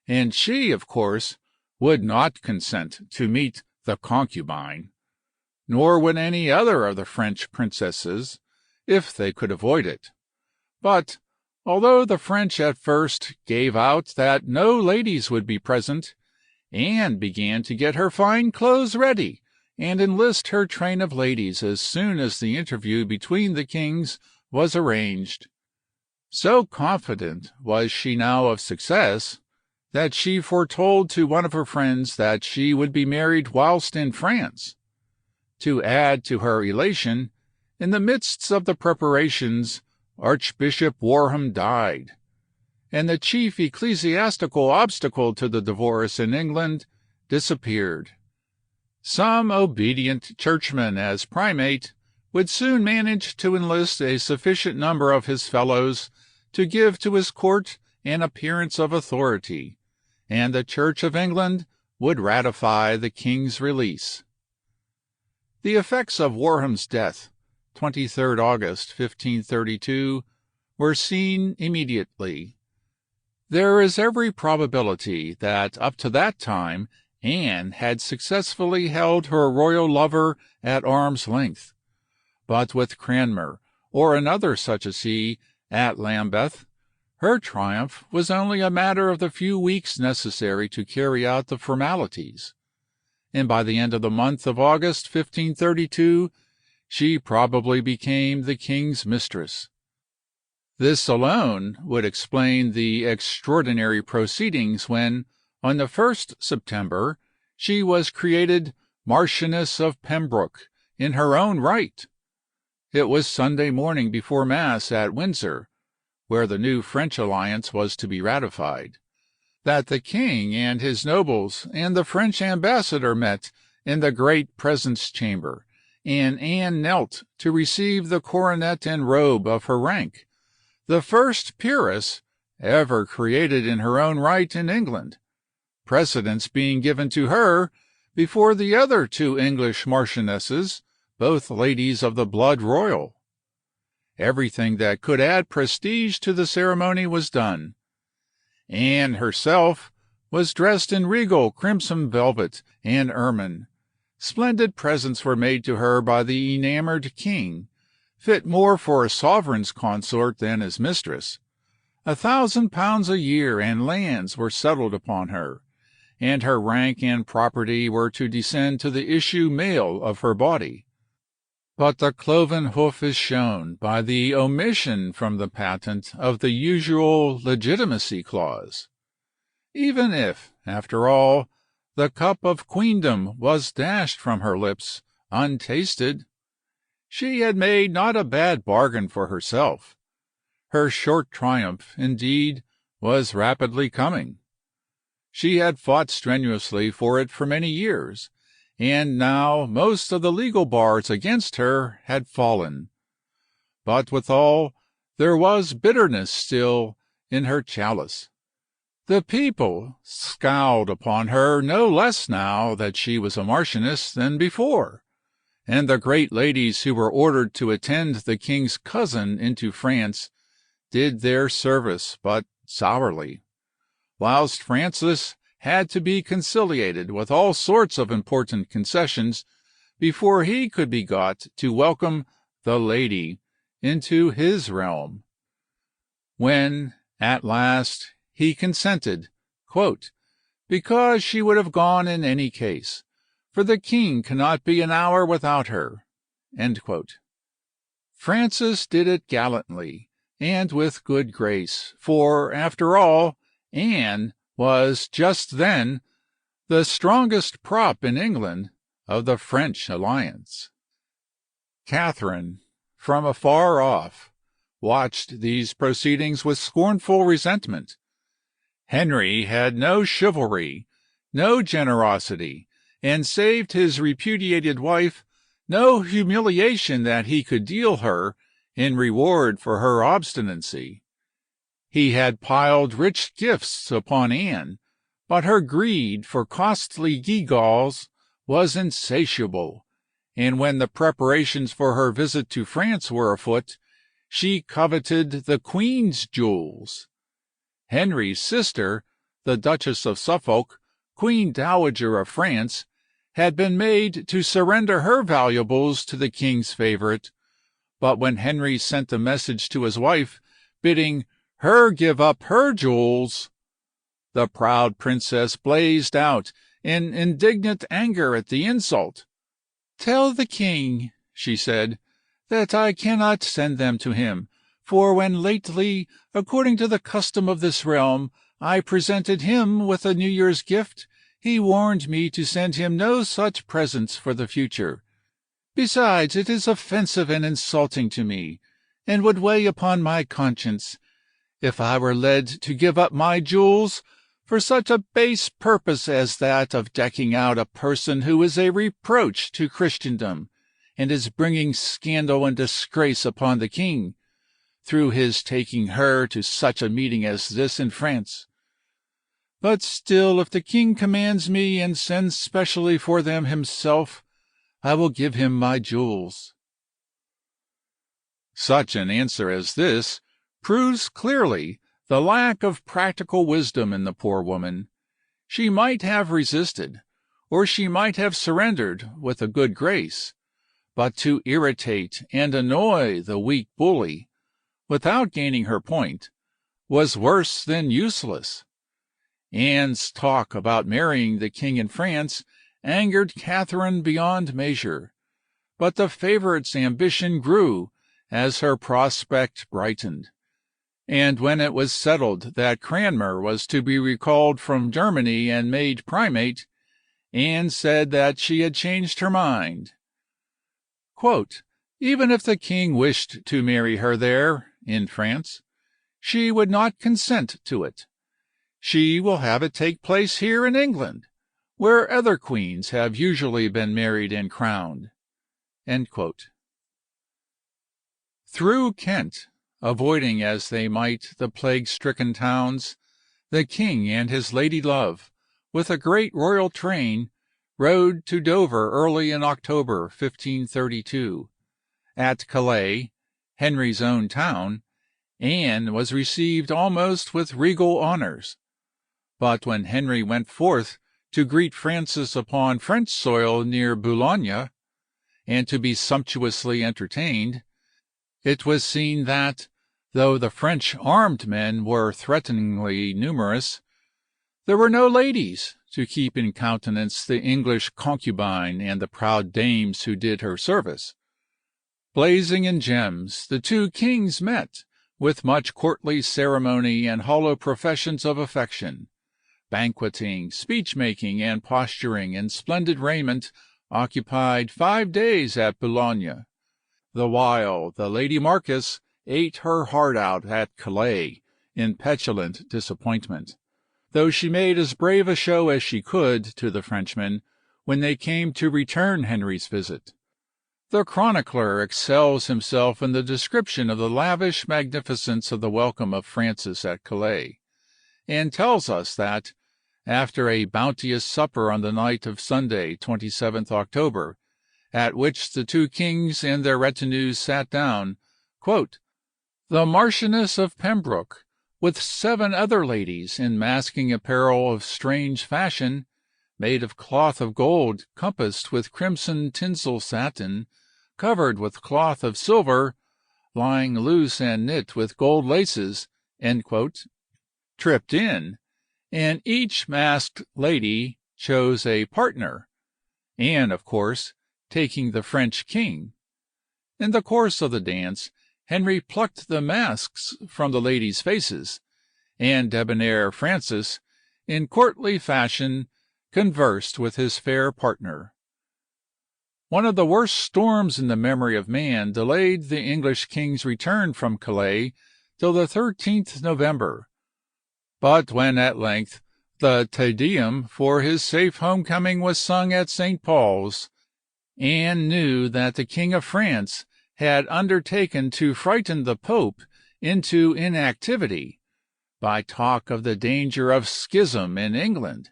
and she, of course, would not consent to meet the concubine, nor would any other of the French princesses, if they could avoid it. But, although the French at first gave out that no ladies would be present, Anne began to get her fine clothes ready, and enlist her train of ladies as soon as the interview between the kings was arranged. So confident was she now of success, that she foretold to one of her friends that she would be married whilst in France. To add to her elation, in the midst of the preparations, Archbishop Warham died, and the chief ecclesiastical obstacle to the divorce in England disappeared. Some obedient churchman as primate would soon manage to enlist a sufficient number of his fellows to give to his court an appearance of authority, and the Church of England would ratify the king's release. The effects of Warham's death, 23rd August 1532, were seen immediately. There is every probability that up to that time Anne had successfully held her royal lover at arm's length, but with Cranmer, or another such as he, at Lambeth, her triumph was only a matter of the few weeks necessary to carry out the formalities, and by the end of the month of August 1532 she probably became the king's mistress. This alone would explain the extraordinary proceedings when, on the 1st September, she was created Marchioness of Pembroke in her own right. It was Sunday morning before Mass at Windsor, where the new French alliance was to be ratified, that the king and his nobles and the French ambassador met in the great presence chamber, and Anne knelt to receive the coronet and robe of her rank, the first peeress ever created in her own right in England, precedence being given to her before the other two English marchionesses, both ladies of the blood royal. Everything that could add prestige to the ceremony was done. Anne herself was dressed in regal crimson velvet and ermine. Splendid presents were made to her by the enamoured king, fit more for a sovereign's consort than his mistress. £1,000 a year and lands were settled upon her, and her rank and property were to descend to the issue male of her body. But the cloven hoof is shown by the omission from the patent of the usual legitimacy clause. Even if, after all, the cup of queendom was dashed from her lips untasted, she had made not a bad bargain for herself. Her short triumph, indeed, was rapidly coming. She had fought strenuously for it for many years, and now most of the legal bars against her had fallen. But withal there was bitterness still in her chalice. The people scowled upon her no less now that she was a marchioness than before, and the great ladies who were ordered to attend the king's cousin into France did their service but sourly, whilst Francis had to be conciliated with all sorts of important concessions before he could be got to welcome the lady into his realm. When, at last, he consented, "because she would have gone in any case, for the king cannot be an hour without her." Francis did it gallantly, and with good grace, for, after all, Anne was just then the strongest prop in England of the French alliance. Catherine, from afar off, watched these proceedings with scornful resentment. Henry had no chivalry, no generosity, and saved his repudiated wife no humiliation that he could deal her in reward for her obstinacy. He had piled rich gifts upon Anne, but her greed for costly gewgaws was insatiable, and when the preparations for her visit to France were afoot, she coveted the Queen's jewels. Henry's sister, the Duchess of Suffolk, Queen Dowager of France, had been made to surrender her valuables to the king's favorite, but when Henry sent a message to his wife, bidding her give up her jewels, the proud princess blazed out in indignant anger at the insult. "Tell the king," she said, "that I cannot send them to him, for when lately, according to the custom of this realm, I presented him with a New Year's gift, he warned me to send him no such presents for the future. Besides, it is offensive and insulting to me, and would weigh upon my conscience, if I were led to give up my jewels for such a base purpose as that of decking out a person who is a reproach to Christendom, and is bringing scandal and disgrace upon the king, through his taking her to such a meeting as this in France. But still, if the king commands me and sends specially for them himself, I will give him my jewels." Such an answer as this proves clearly the lack of practical wisdom in the poor woman. She might have resisted, or she might have surrendered with a good grace, but to irritate and annoy the weak bully, without gaining her point, was worse than useless. Anne's talk about marrying the king in France angered Catherine beyond measure, but the favorite's ambition grew as her prospect brightened, and when it was settled that Cranmer was to be recalled from Germany and made primate, Anne said that she had changed her mind. Quote, "Even if the king wished to marry her there, in France, she would not consent to it. She will have it take place here in England, where other queens have usually been married and crowned." End quote. Through Kent, avoiding as they might the plague-stricken towns, the king and his lady love, with a great royal train, rode to Dover early in October 1532. At Calais, Henry's own town, Anne was received almost with regal honors. But when Henry went forth to greet Francis upon French soil near Boulogne, and to be sumptuously entertained, it was seen that, though the French armed men were threateningly numerous, there were no ladies to keep in countenance the English concubine and the proud dames who did her service. Blazing in gems, the two kings met, with much courtly ceremony and hollow professions of affection. Banqueting, speech-making, and posturing in splendid raiment occupied 5 days at Boulogne, the while the Lady Marquess ate her heart out at Calais in petulant disappointment, though she made as brave a show as she could to the Frenchmen when they came to return Henry's visit. The chronicler excels himself in the description of the lavish magnificence of the welcome of Francis at Calais, and tells us that, after a bounteous supper on the night of Sunday, 27th October, at which the two kings and their retinues sat down, quote, "the Marchioness of Pembroke, with 7 other ladies in masking apparel of strange fashion, made of cloth of gold compassed with crimson tinsel satin, covered with cloth of silver, lying loose and knit with gold laces," end quote, tripped in, and each masked lady chose a partner, Anne, of course, taking the French king. In the course of the dance, Henry plucked the masks from the ladies' faces, and debonair Francis, in courtly fashion, conversed with his fair partner. One of the worst storms in the memory of man delayed the English king's return from Calais till the 13th November. But when at length the Te Deum for his safe homecoming was sung at St. Paul's, Anne knew that the King of France had undertaken to frighten the Pope into inactivity by talk of the danger of schism in England,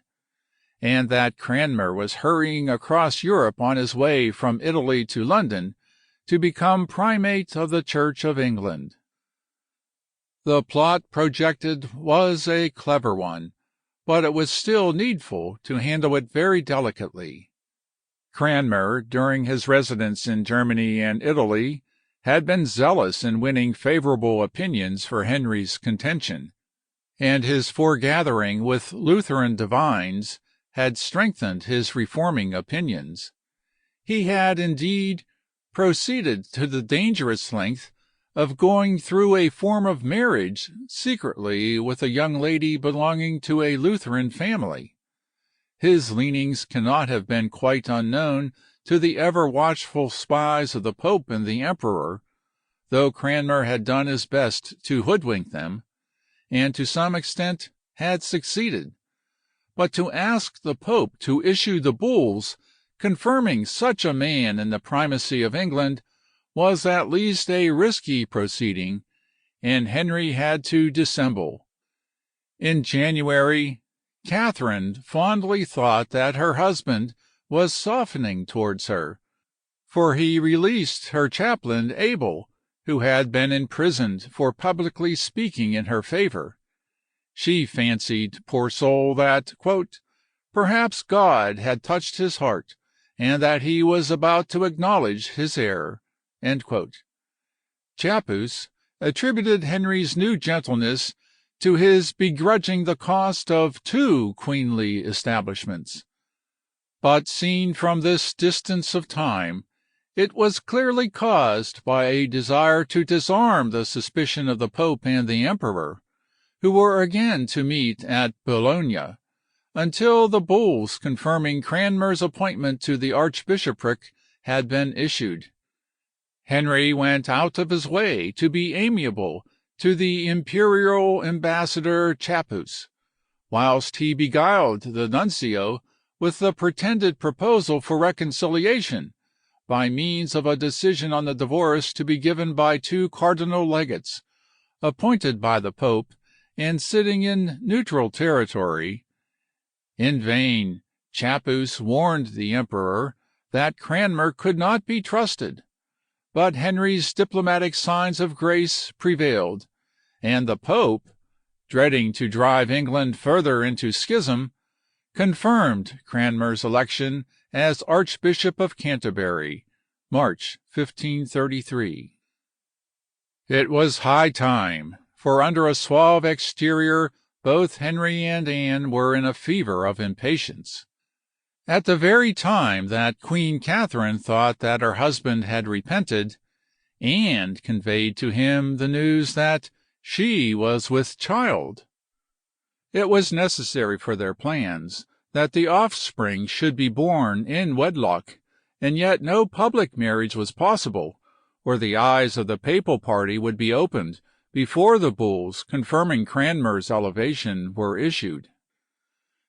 and that Cranmer was hurrying across Europe on his way from Italy to London to become primate of the Church of England. The plot projected was a clever one, but it was still needful to handle it very delicately. Cranmer, during his residence in Germany and Italy, had been zealous in winning favorable opinions for Henry's contention, and his foregathering with Lutheran divines had strengthened his reforming opinions. He had, indeed, proceeded to the dangerous length of going through a form of marriage secretly with a young lady belonging to a Lutheran family. His leanings cannot have been quite unknown to the ever-watchful spies of the Pope and the Emperor, though Cranmer had done his best to hoodwink them, and to some extent had succeeded. But to ask the Pope to issue the bulls confirming such a man in the primacy of England was at least a risky proceeding, and Henry had to dissemble. In January, Catherine fondly thought that her husband was softening towards her, for he released her chaplain Abel, who had been imprisoned for publicly speaking in her favor. She fancied, poor soul, that, quote, perhaps God had touched his heart, and that he was about to acknowledge his error. Chapus attributed Henry's new gentleness to his begrudging the cost of 2 queenly establishments. But seen from this distance of time, it was clearly caused by a desire to disarm the suspicion of the Pope and the Emperor, who were again to meet at Bologna, until the bulls confirming Cranmer's appointment to the archbishopric had been issued. Henry went out of his way to be amiable to the imperial ambassador Chapus, whilst he beguiled the nuncio with the pretended proposal for reconciliation by means of a decision on the divorce to be given by 2 cardinal legates, appointed by the Pope and sitting in neutral territory. In vain Chapus warned the emperor that Cranmer could not be trusted, but Henry's diplomatic signs of grace prevailed, and the Pope, dreading to drive England further into schism, confirmed Cranmer's election as Archbishop of Canterbury, March 1533. It was high time, for under a suave exterior both Henry and Anne were in a fever of impatience. At the very time that Queen Catherine thought that her husband had repented, Anne conveyed to him the news that she was with child. It was necessary for their plans that the offspring should be born in wedlock, and yet no public marriage was possible, or the eyes of the papal party would be opened before the bulls confirming Cranmer's elevation were issued.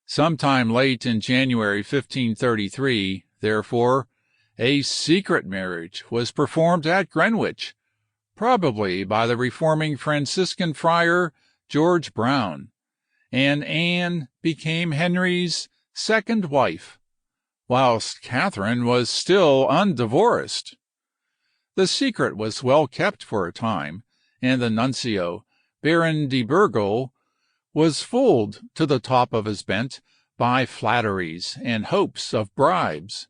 Sometime late in January 1533, therefore, a secret marriage was performed at Greenwich, probably by the reforming Franciscan friar George Brown, and Anne became Henry's second wife, whilst Catherine was still undivorced. The secret was well kept for a time, and the nuncio, Baron de Burgul, was fooled to the top of his bent by flatteries and hopes of bribes.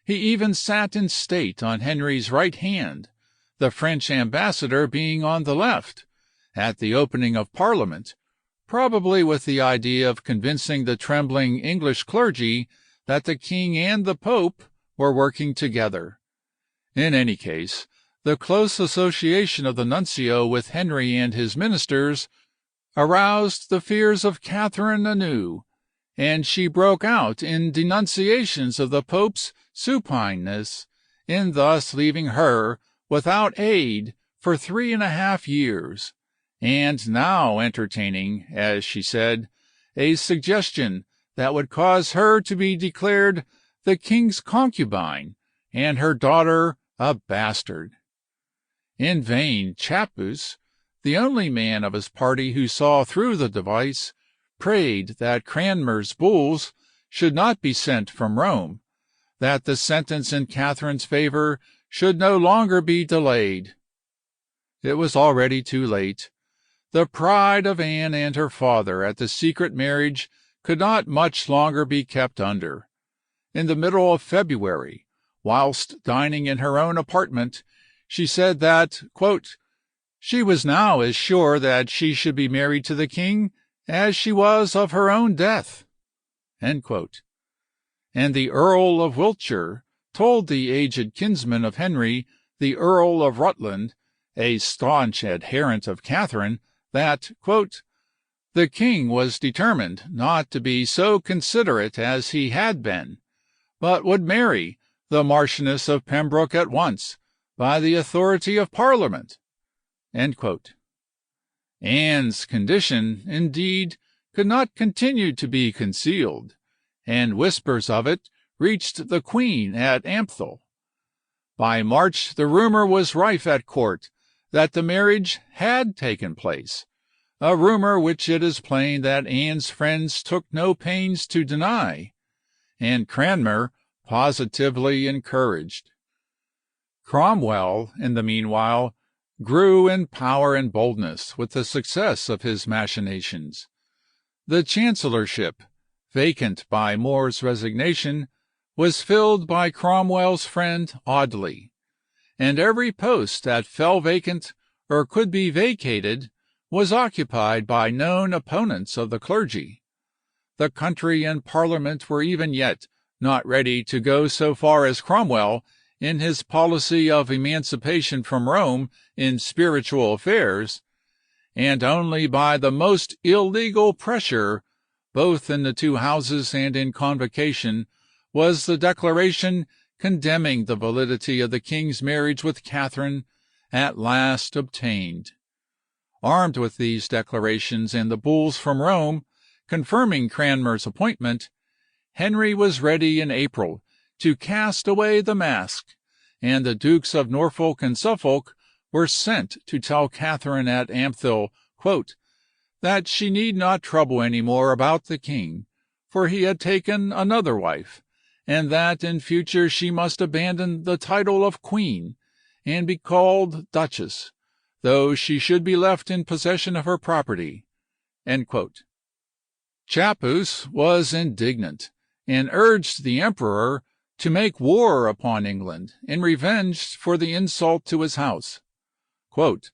He even sat in state on Henry's right hand, the French ambassador being on the left, at the opening of Parliament, probably with the idea of convincing the trembling English clergy that the king and the Pope were working together. In any case, the close association of the nuncio with Henry and his ministers aroused the fears of Catherine anew, and she broke out in denunciations of the Pope's supineness in thus leaving her without aid for 3.5 years, and now entertaining, as she said, a suggestion that would cause her to be declared the king's concubine and her daughter a bastard. In vain Chapus, the only man of his party who saw through the device, prayed that Cranmer's bulls should not be sent from Rome, that the sentence in Catherine's favor should no longer be delayed. It was already too late. The pride of Anne and her father at the secret marriage could not much longer be kept under. In the middle of February, whilst dining in her own apartment, she said that, quote, she was now as sure that she should be married to the king as she was of her own death. And the Earl of Wiltshire told the aged kinsman of Henry, the Earl of Rutland, a staunch adherent of Catherine, that, quote, the king was determined not to be so considerate as he had been, but would marry the Marchioness of Pembroke at once, by the authority of Parliament. Anne's condition, indeed, could not continue to be concealed, and whispers of it reached the Queen at Ampthill. By March the rumor was rife at court that the marriage had taken place, a rumor which it is plain that Anne's friends took no pains to deny, and Cranmer positively encouraged. Cromwell, in the meanwhile, grew in power and boldness with the success of his machinations. The chancellorship, vacant by More's resignation, was filled by Cromwell's friend Audley, and every post that fell vacant or could be vacated was occupied by known opponents of the clergy. The country and Parliament were even yet not ready to go so far as Cromwell in his policy of emancipation from Rome in spiritual affairs, and only by the most illegal pressure, both in the two houses and in convocation, was the declaration condemning the validity of the king's marriage with Catherine at last obtained. Armed with these declarations and the bulls from Rome confirming Cranmer's appointment, Henry was ready in April to cast away the mask, and the Dukes of Norfolk and Suffolk were sent to tell Catherine at Ampthill, quote, that she need not trouble any more about the king, for he had taken another wife, and that in future she must abandon the title of queen and be called duchess, though she should be left in possession of her property. Chappuis was indignant, and urged the emperor to make war upon England in revenge for the insult to his house. Quote,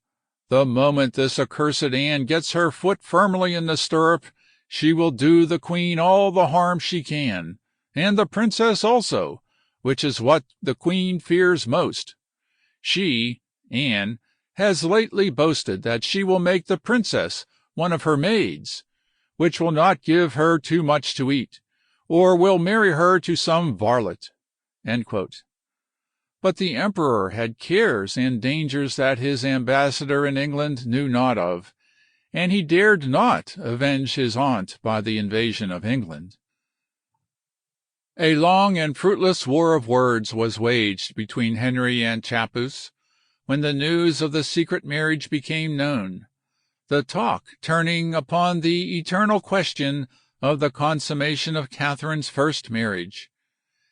the moment this accursed Anne gets her foot firmly in the stirrup, she will do the queen all the harm she can, and the princess also, which is what the queen fears most. She, Anne, has lately boasted that she will make the princess one of her maids, which will not give her too much to eat, or will marry her to some varlet. But the emperor had cares and dangers that his ambassador in England knew not of, and he dared not avenge his aunt by the invasion of England. A long and fruitless war of words was waged between Henry and Chappuis when the news of the secret marriage became known, the talk turning upon the eternal question of the consummation of Catherine's first marriage.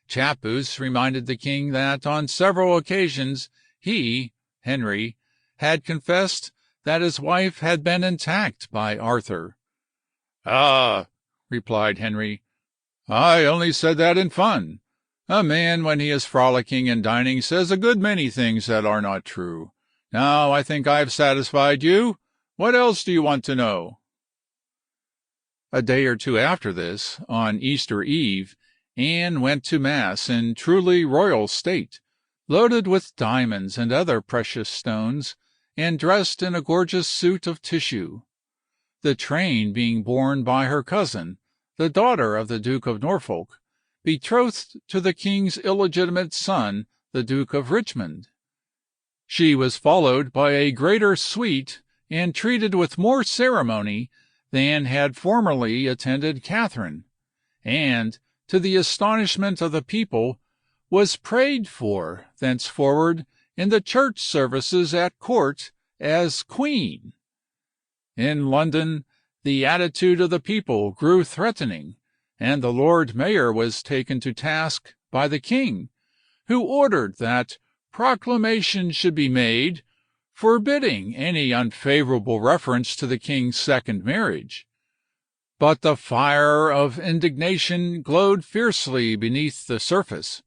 Chappuis reminded the king that on several occasions he, Henry, had confessed that his wife had been attacked by Arthur. "Ah," replied Henry, "I only said that in fun. A man, when he is frolicking and dining, says a good many things that are not true. Now I think I have satisfied you. What else do you want to know?" A day or two after this, on Easter Eve, Anne went to Mass in truly royal state, loaded with diamonds and other precious stones, and dressed in a gorgeous suit of tissue. The train being borne by her cousin, the daughter of the Duke of Norfolk, betrothed to the king's illegitimate son, the Duke of Richmond. She was followed by a greater suite and treated with more ceremony than had formerly attended Catherine, and, to the astonishment of the people, was prayed for thenceforward in the church services at court as queen. In London the attitude of the people grew threatening, and the Lord Mayor was taken to task by the king, who ordered that proclamation should be made forbidding any unfavorable reference to the king's second marriage. But the fire of indignation glowed fiercely beneath the surface,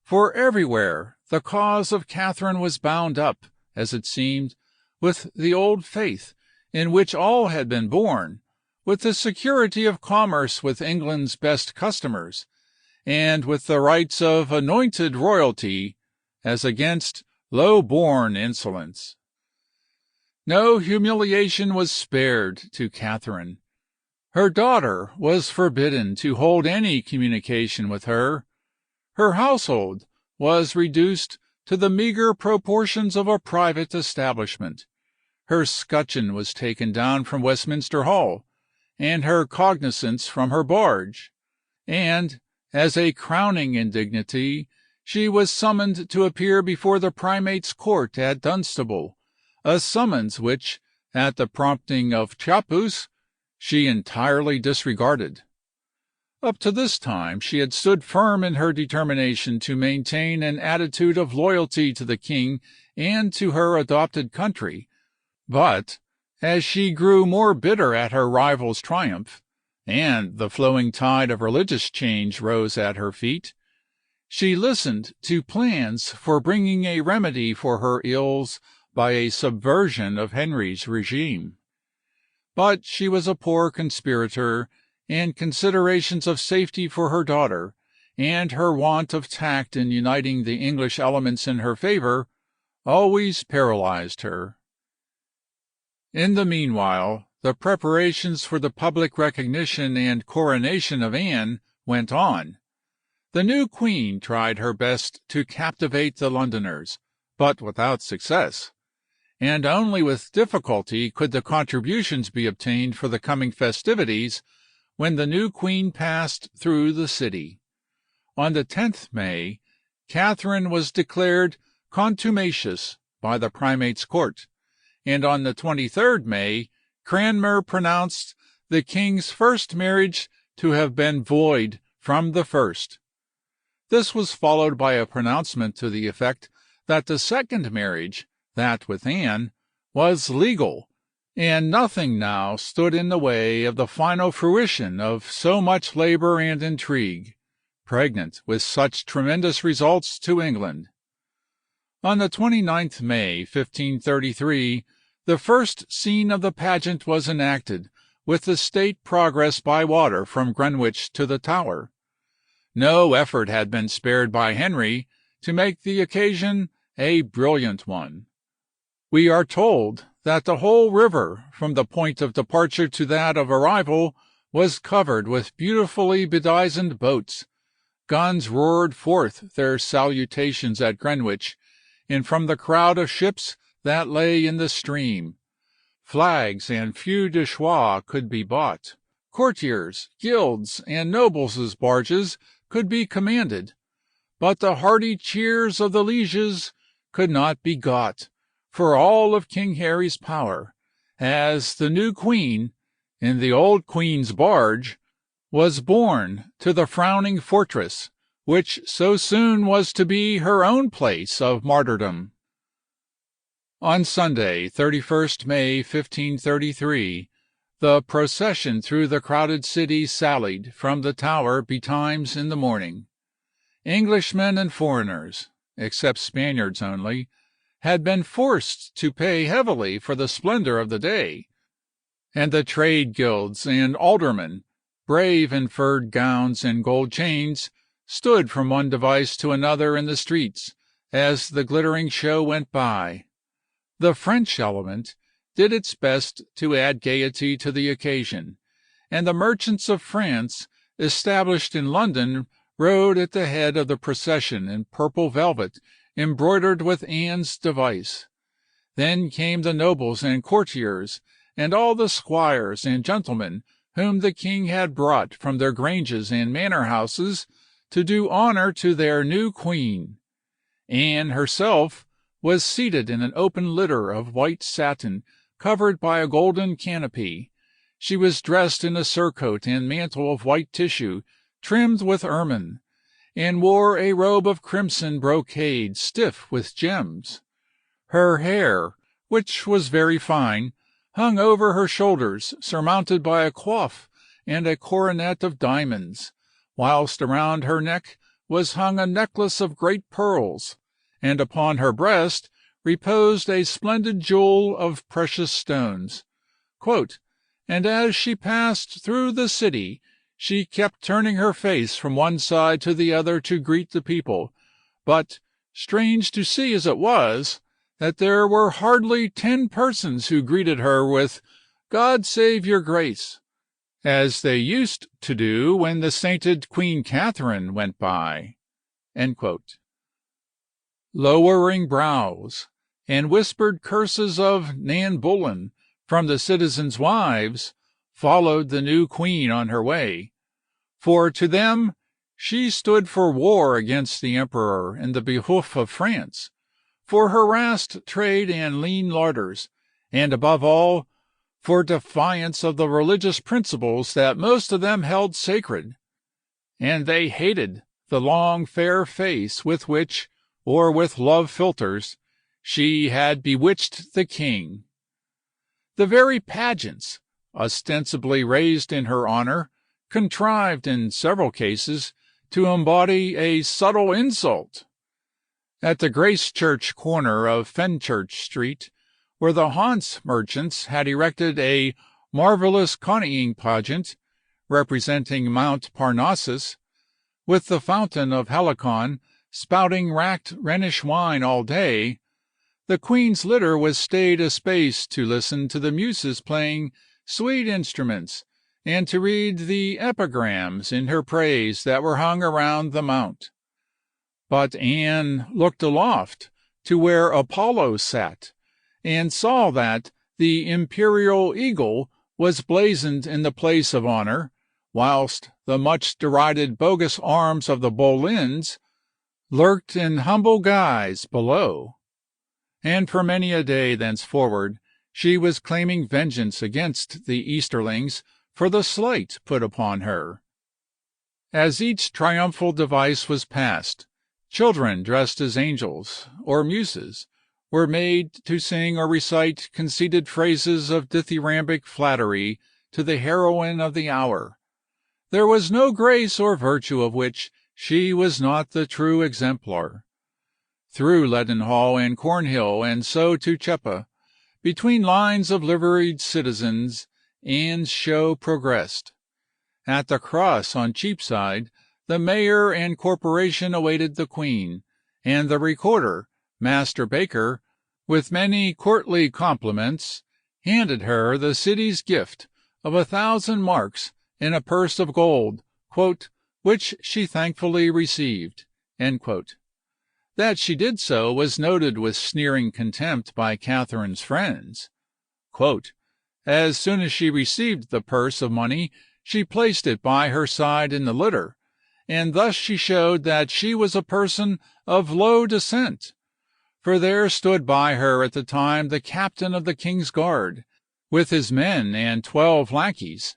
for everywhere the cause of Catherine was bound up, as it seemed, with the old faith in which all had been born, with the security of commerce with England's best customers, and with the rights of anointed royalty as against low-born insolence. No humiliation was spared to Catherine. Her daughter was forbidden to hold any communication with her. Her household was reduced to the meagre proportions of a private establishment. Her scutcheon was taken down from Westminster Hall, and her cognizance from her barge, and, as a crowning indignity, she was summoned to appear before the primate's court at Dunstable, a summons which, at the prompting of Chappuis, she entirely disregarded. Up to this time she had stood firm in her determination to maintain an attitude of loyalty to the king and to her adopted country, but as she grew more bitter at her rival's triumph, and the flowing tide of religious change rose at her feet, she listened to plans for bringing a remedy for her ills by a subversion of Henry's regime. But she was a poor conspirator, and considerations of safety for her daughter, and her want of tact in uniting the English elements in her favor, always paralyzed her. In the meanwhile, the preparations for the public recognition and coronation of Anne went on. The new queen tried her best to captivate the Londoners, but without success, and only with difficulty could the contributions be obtained for the coming festivities when the new queen passed through the city. On the 10th May, Catherine was declared contumacious by the primate's court, and on the 23rd May, Cranmer pronounced the king's first marriage to have been void from the first. This was followed by a pronouncement to the effect that the second marriage, that with Anne, was legal, and nothing now stood in the way of the final fruition of so much labor and intrigue, pregnant with such tremendous results to England. On the 29th May, 1533, the first scene of the pageant was enacted, with the state progress by water from Greenwich to the Tower. No effort had been spared by Henry to make the occasion a brilliant one. We are told that the whole river, from the point of departure to that of arrival, was covered with beautifully bedizened boats. Guns roared forth their salutations at Greenwich, and from the crowd of ships that lay in the stream, flags and feux de joie could be bought. Courtiers, guilds, and nobles' barges could be commanded, but the hearty cheers of the lieges could not be got for all of King Harry's power, as the new queen, in the old queen's barge, was borne to the frowning fortress, which so soon was to be her own place of martyrdom. On Sunday, 31st May, 1533, the procession through the crowded city sallied from the Tower betimes in the morning. Englishmen and foreigners, except Spaniards only, had been forced to pay heavily for the splendor of the day, and the trade guilds and aldermen, brave in furred gowns and gold chains, stood from one device to another in the streets as the glittering show went by. The French element did its best to add gaiety to the occasion, and the merchants of France established in London rode at the head of the procession in purple velvet embroidered with Anne's device. Then came the nobles and courtiers, and all the squires and gentlemen whom the king had brought from their granges and manor-houses to do honor to their new queen. Anne herself was seated in an open litter of white satin covered by a golden canopy. She was dressed in a surcoat and mantle of white tissue trimmed with ermine, and wore a robe of crimson brocade stiff with gems. Her hair, which was very fine, hung over her shoulders, surmounted by a coif and a coronet of diamonds, whilst around her neck was hung a necklace of great pearls, and upon her breast reposed a splendid jewel of precious stones. And as she passed through the city, she kept turning her face from one side to the other to greet the people, but, strange to see as it was, that there were hardly 10 persons who greeted her with "God save your grace," as they used to do when the sainted Queen Catherine went by. Lowering brows and whispered curses of Nan Boleyn from the citizens' wives followed the new queen on her way, for to them she stood for war against the emperor in the behoof of France, for harassed trade and lean larders, and above all, for defiance of the religious principles that most of them held sacred. and they hated the long fair face with which, or with love philters, she had bewitched the king. The very pageants, ostensibly raised in her honor, contrived in several cases to embody a subtle insult. At the Gracechurch corner of Fenchurch Street, where the Hanse merchants had erected a marvelous coneying pageant, representing Mount Parnassus, with the fountain of Helicon spouting racked Rhenish wine all day, the queen's litter was stayed a space to listen to the muses playing sweet instruments, and to read the epigrams in her praise that were hung around the mount. But Anne looked aloft to where Apollo sat, and saw that the imperial eagle was blazoned in the place of honor, whilst the much derided bogus arms of the Boleyns lurked in humble guise below. And for many a day thenceforward she was claiming vengeance against the Easterlings for the slight put upon her. As each triumphal device was passed, children dressed as angels or muses were made to sing or recite conceited phrases of dithyrambic flattery to the heroine of the hour. There was no grace or virtue of which she was not the true exemplar. Through Leadenhall and Cornhill, and so to Chepe, between lines of liveried citizens, Anne's show progressed. At the cross on Cheapside, the mayor and corporation awaited the queen, and the recorder, Master Baker, with many courtly compliments, handed her the city's gift of 1,000 marks in a purse of gold, "which she thankfully received." That she did so was noted with sneering contempt by Catherine's friends. "As soon as she received the purse of money, she placed it by her side in the litter, and thus she showed that she was a person of low descent. For there stood by her at the time the captain of the king's guard, with his men and 12 lackeys.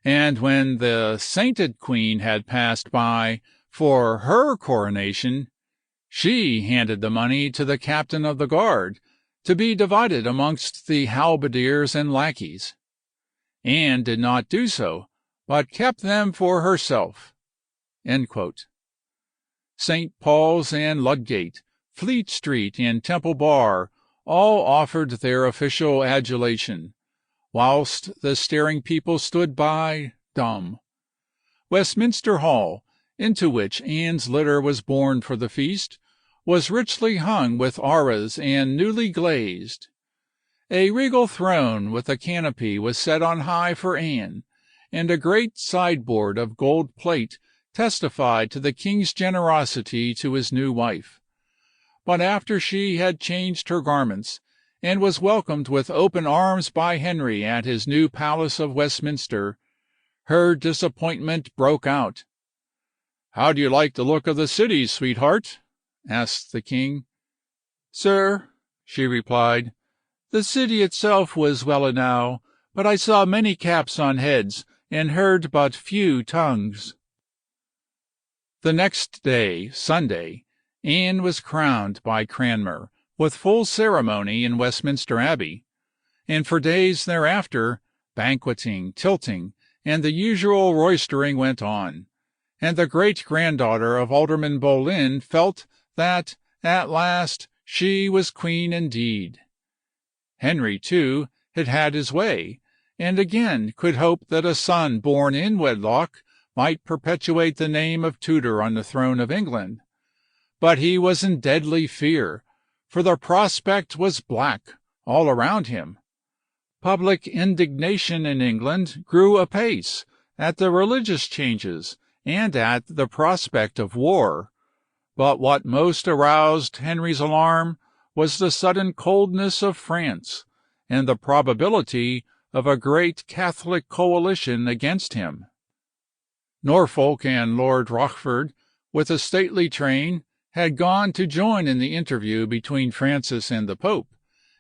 And when the sainted queen had passed by for her coronation, she handed the money to the captain of the guard, to be divided amongst the halberdiers and lackeys. Anne did not do so, but kept them for herself." St. Paul's and Ludgate, Fleet Street and Temple Bar, all offered their official adulation, whilst the staring people stood by, dumb. Westminster Hall, into which Anne's litter was borne for the feast, was richly hung with arras and newly glazed. A regal throne with a canopy was set on high for Anne, and a great sideboard of gold plate testified to the king's generosity to his new wife. But after she had changed her garments, and was welcomed with open arms by Henry at his new palace of Westminster, her disappointment broke out. "How do you like the look of the city, sweetheart?" asked the king. "Sir," she replied, "the city itself was well enow, but I saw many caps on heads, and heard but few tongues." The next day, Sunday, Anne was crowned by Cranmer, with full ceremony in Westminster Abbey, and for days thereafter banqueting, tilting, and the usual roystering went on, and the great-granddaughter of Alderman Boleyn felt that, at last, she was queen indeed. Henry, too, had had his way, and again could hope that a son born in wedlock might perpetuate the name of Tudor on the throne of England. But he was in deadly fear, for the prospect was black all around him. Public indignation in England grew apace at the religious changes and at the prospect of war. But what most aroused Henry's alarm was the sudden coldness of France, and the probability of a great Catholic coalition against him. Norfolk and Lord Rochford, with a stately train, had gone to join in the interview between Francis and the Pope,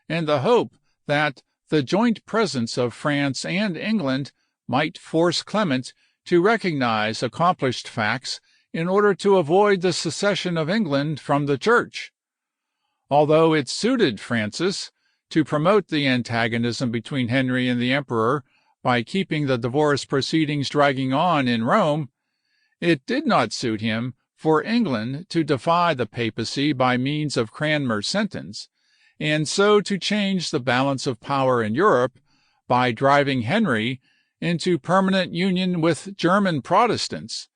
and the hope that the joint presence of France and England might force Clement to recognize accomplished facts in order to avoid the secession of England from the Church. Although it suited Francis to promote the antagonism between Henry and the Emperor by keeping the divorce proceedings dragging on in Rome, it did not suit him for England to defy the papacy by means of Cranmer's sentence, and so to change the balance of power in Europe by driving Henry into permanent union with German Protestants,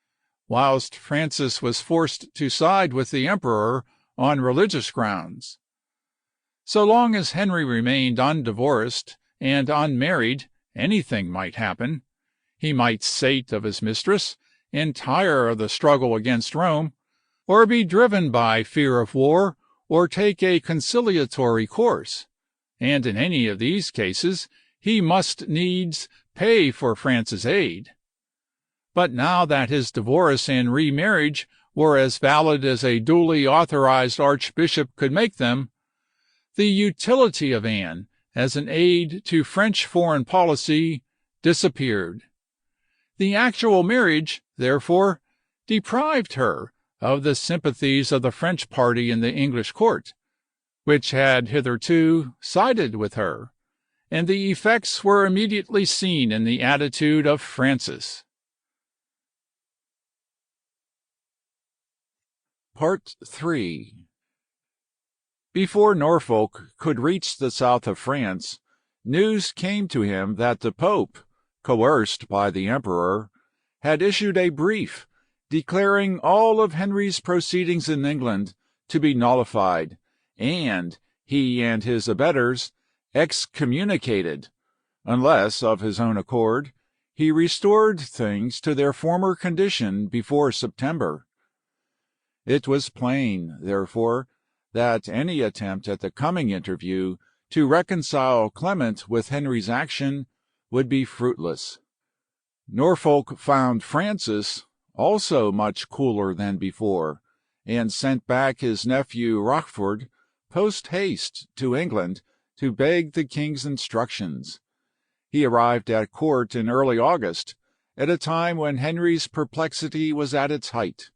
whilst Francis was forced to side with the Emperor on religious grounds. So long as Henry remained undivorced and unmarried, anything might happen. He might sate of his mistress and tire of the struggle against Rome, or be driven by fear of war, or take a conciliatory course, and in any of these cases he must needs pay for France's aid. But now that his divorce and remarriage were as valid as a duly authorized archbishop could make them, the utility of Anne as an aid to French foreign policy disappeared. The actual marriage, therefore, deprived her of the sympathies of the French party in the English court, which had hitherto sided with her, and the effects were immediately seen in the attitude of Francis. Part 3. Before Norfolk could reach the south of France, news came to him that the Pope, coerced by the Emperor, had issued a brief declaring all of Henry's proceedings in England to be nullified, and he and his abettors excommunicated, unless, of his own accord, he restored things to their former condition before September. It was plain, therefore, that any attempt at the coming interview to reconcile Clement with Henry's action would be fruitless. Norfolk found Francis also much cooler than before, and sent back his nephew Rochford post-haste to England to beg the king's instructions. He arrived at court in early August, at a time when Henry's perplexity was at its height.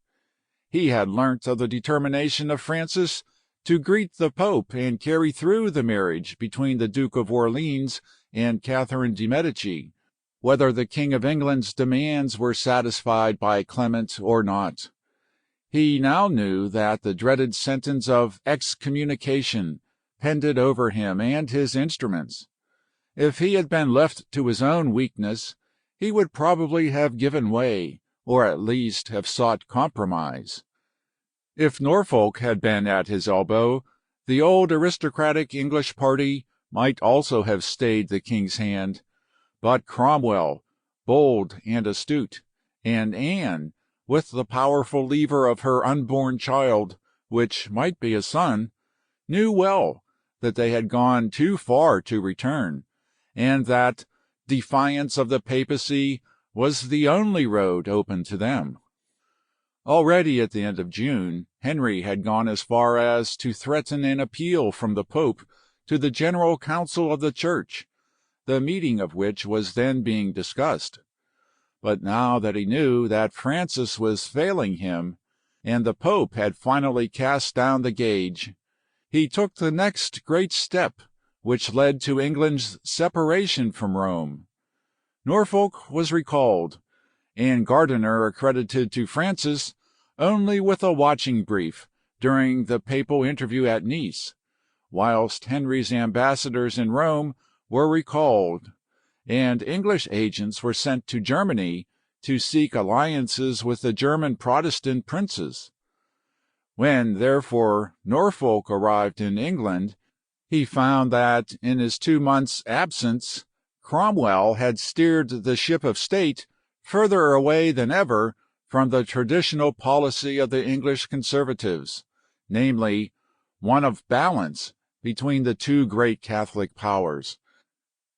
He had learnt of the determination of Francis to greet the Pope and carry through the marriage between the Duke of Orleans and Catherine de' Medici, whether the King of England's demands were satisfied by Clement or not. He now knew that the dreaded sentence of excommunication pended over him and his instruments. If he had been left to his own weakness, he would probably have given way, or at least have sought compromise. If Norfolk had been at his elbow, the old aristocratic English party might also have stayed the king's hand, but Cromwell, bold and astute, and Anne, with the powerful lever of her unborn child, which might be a son, knew well that they had gone too far to return, and that defiance of the papacy was the only road open to them. Already at the end of June, Henry had gone as far as to threaten an appeal from the Pope to the General Council of the Church, the meeting of which was then being discussed. But now that he knew that Francis was failing him, and the Pope had finally cast down the gage, he took the next great step, which led to England's separation from Rome. Norfolk was recalled, and Gardiner accredited to Francis only with a watching brief during the papal interview at Nice, whilst Henry's ambassadors in Rome were recalled, and English agents were sent to Germany to seek alliances with the German Protestant princes. When, therefore, Norfolk arrived in England, he found that, in his 2 months' absence, Cromwell had steered the ship of state further away than ever from the traditional policy of the English conservatives, namely, one of balance between the two great Catholic powers,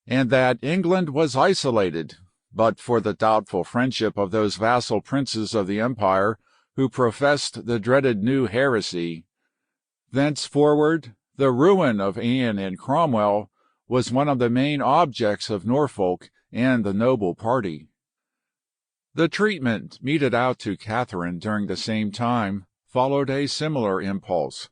and that England was isolated, but for the doubtful friendship of those vassal princes of the empire who professed the dreaded new heresy. Thenceforward, the ruin of Anne and Cromwell was one of the main objects of Norfolk and the noble party. The treatment meted out to Catherine during the same time followed a similar impulse.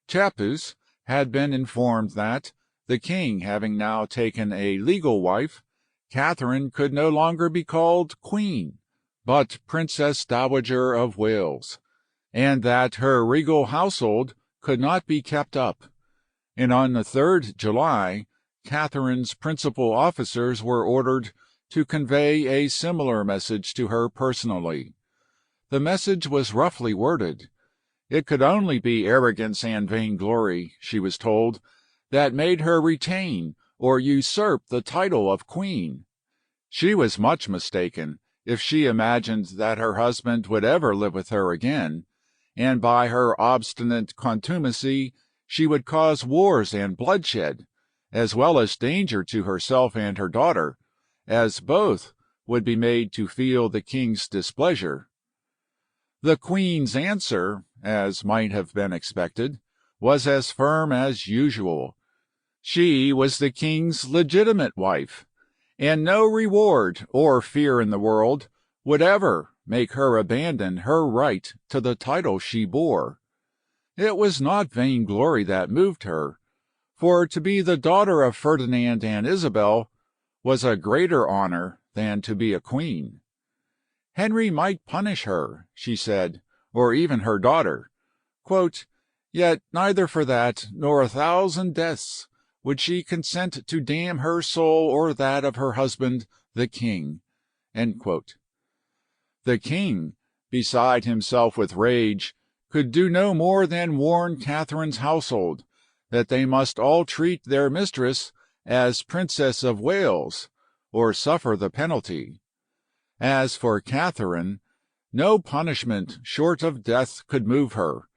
Chapus had been informed that, the king having now taken a legal wife, Catherine could no longer be called queen, but Princess Dowager of Wales, and that her regal household could not be kept up, and on the 3rd July, Catherine's principal officers were ordered to convey a similar message to her personally. The message was roughly worded. It could only be arrogance and vainglory, she was told, that made her retain or usurp the title of queen. She was much mistaken if she imagined that her husband would ever live with her again, and by her obstinate contumacy she would cause wars and bloodshed, as well as danger to herself and her daughter, as both would be made to feel the king's displeasure. The queen's answer, as might have been expected, was as firm as usual. She was the king's legitimate wife, and no reward or fear in the world would ever make her abandon her right to the title she bore. It was not vainglory that moved her, for to be the daughter of Ferdinand and Isabel was a greater honor than to be a queen. Henry might punish her, she said, or even her daughter. Quote, "Yet neither for that nor 1,000 deaths would she consent to damn her soul or that of her husband, the king." End quote. The king, beside himself with rage, could do no more than warn Catherine's household that they must all treat their mistress as Princess of Wales, or suffer the penalty. As for Catherine, no punishment short of death could move her,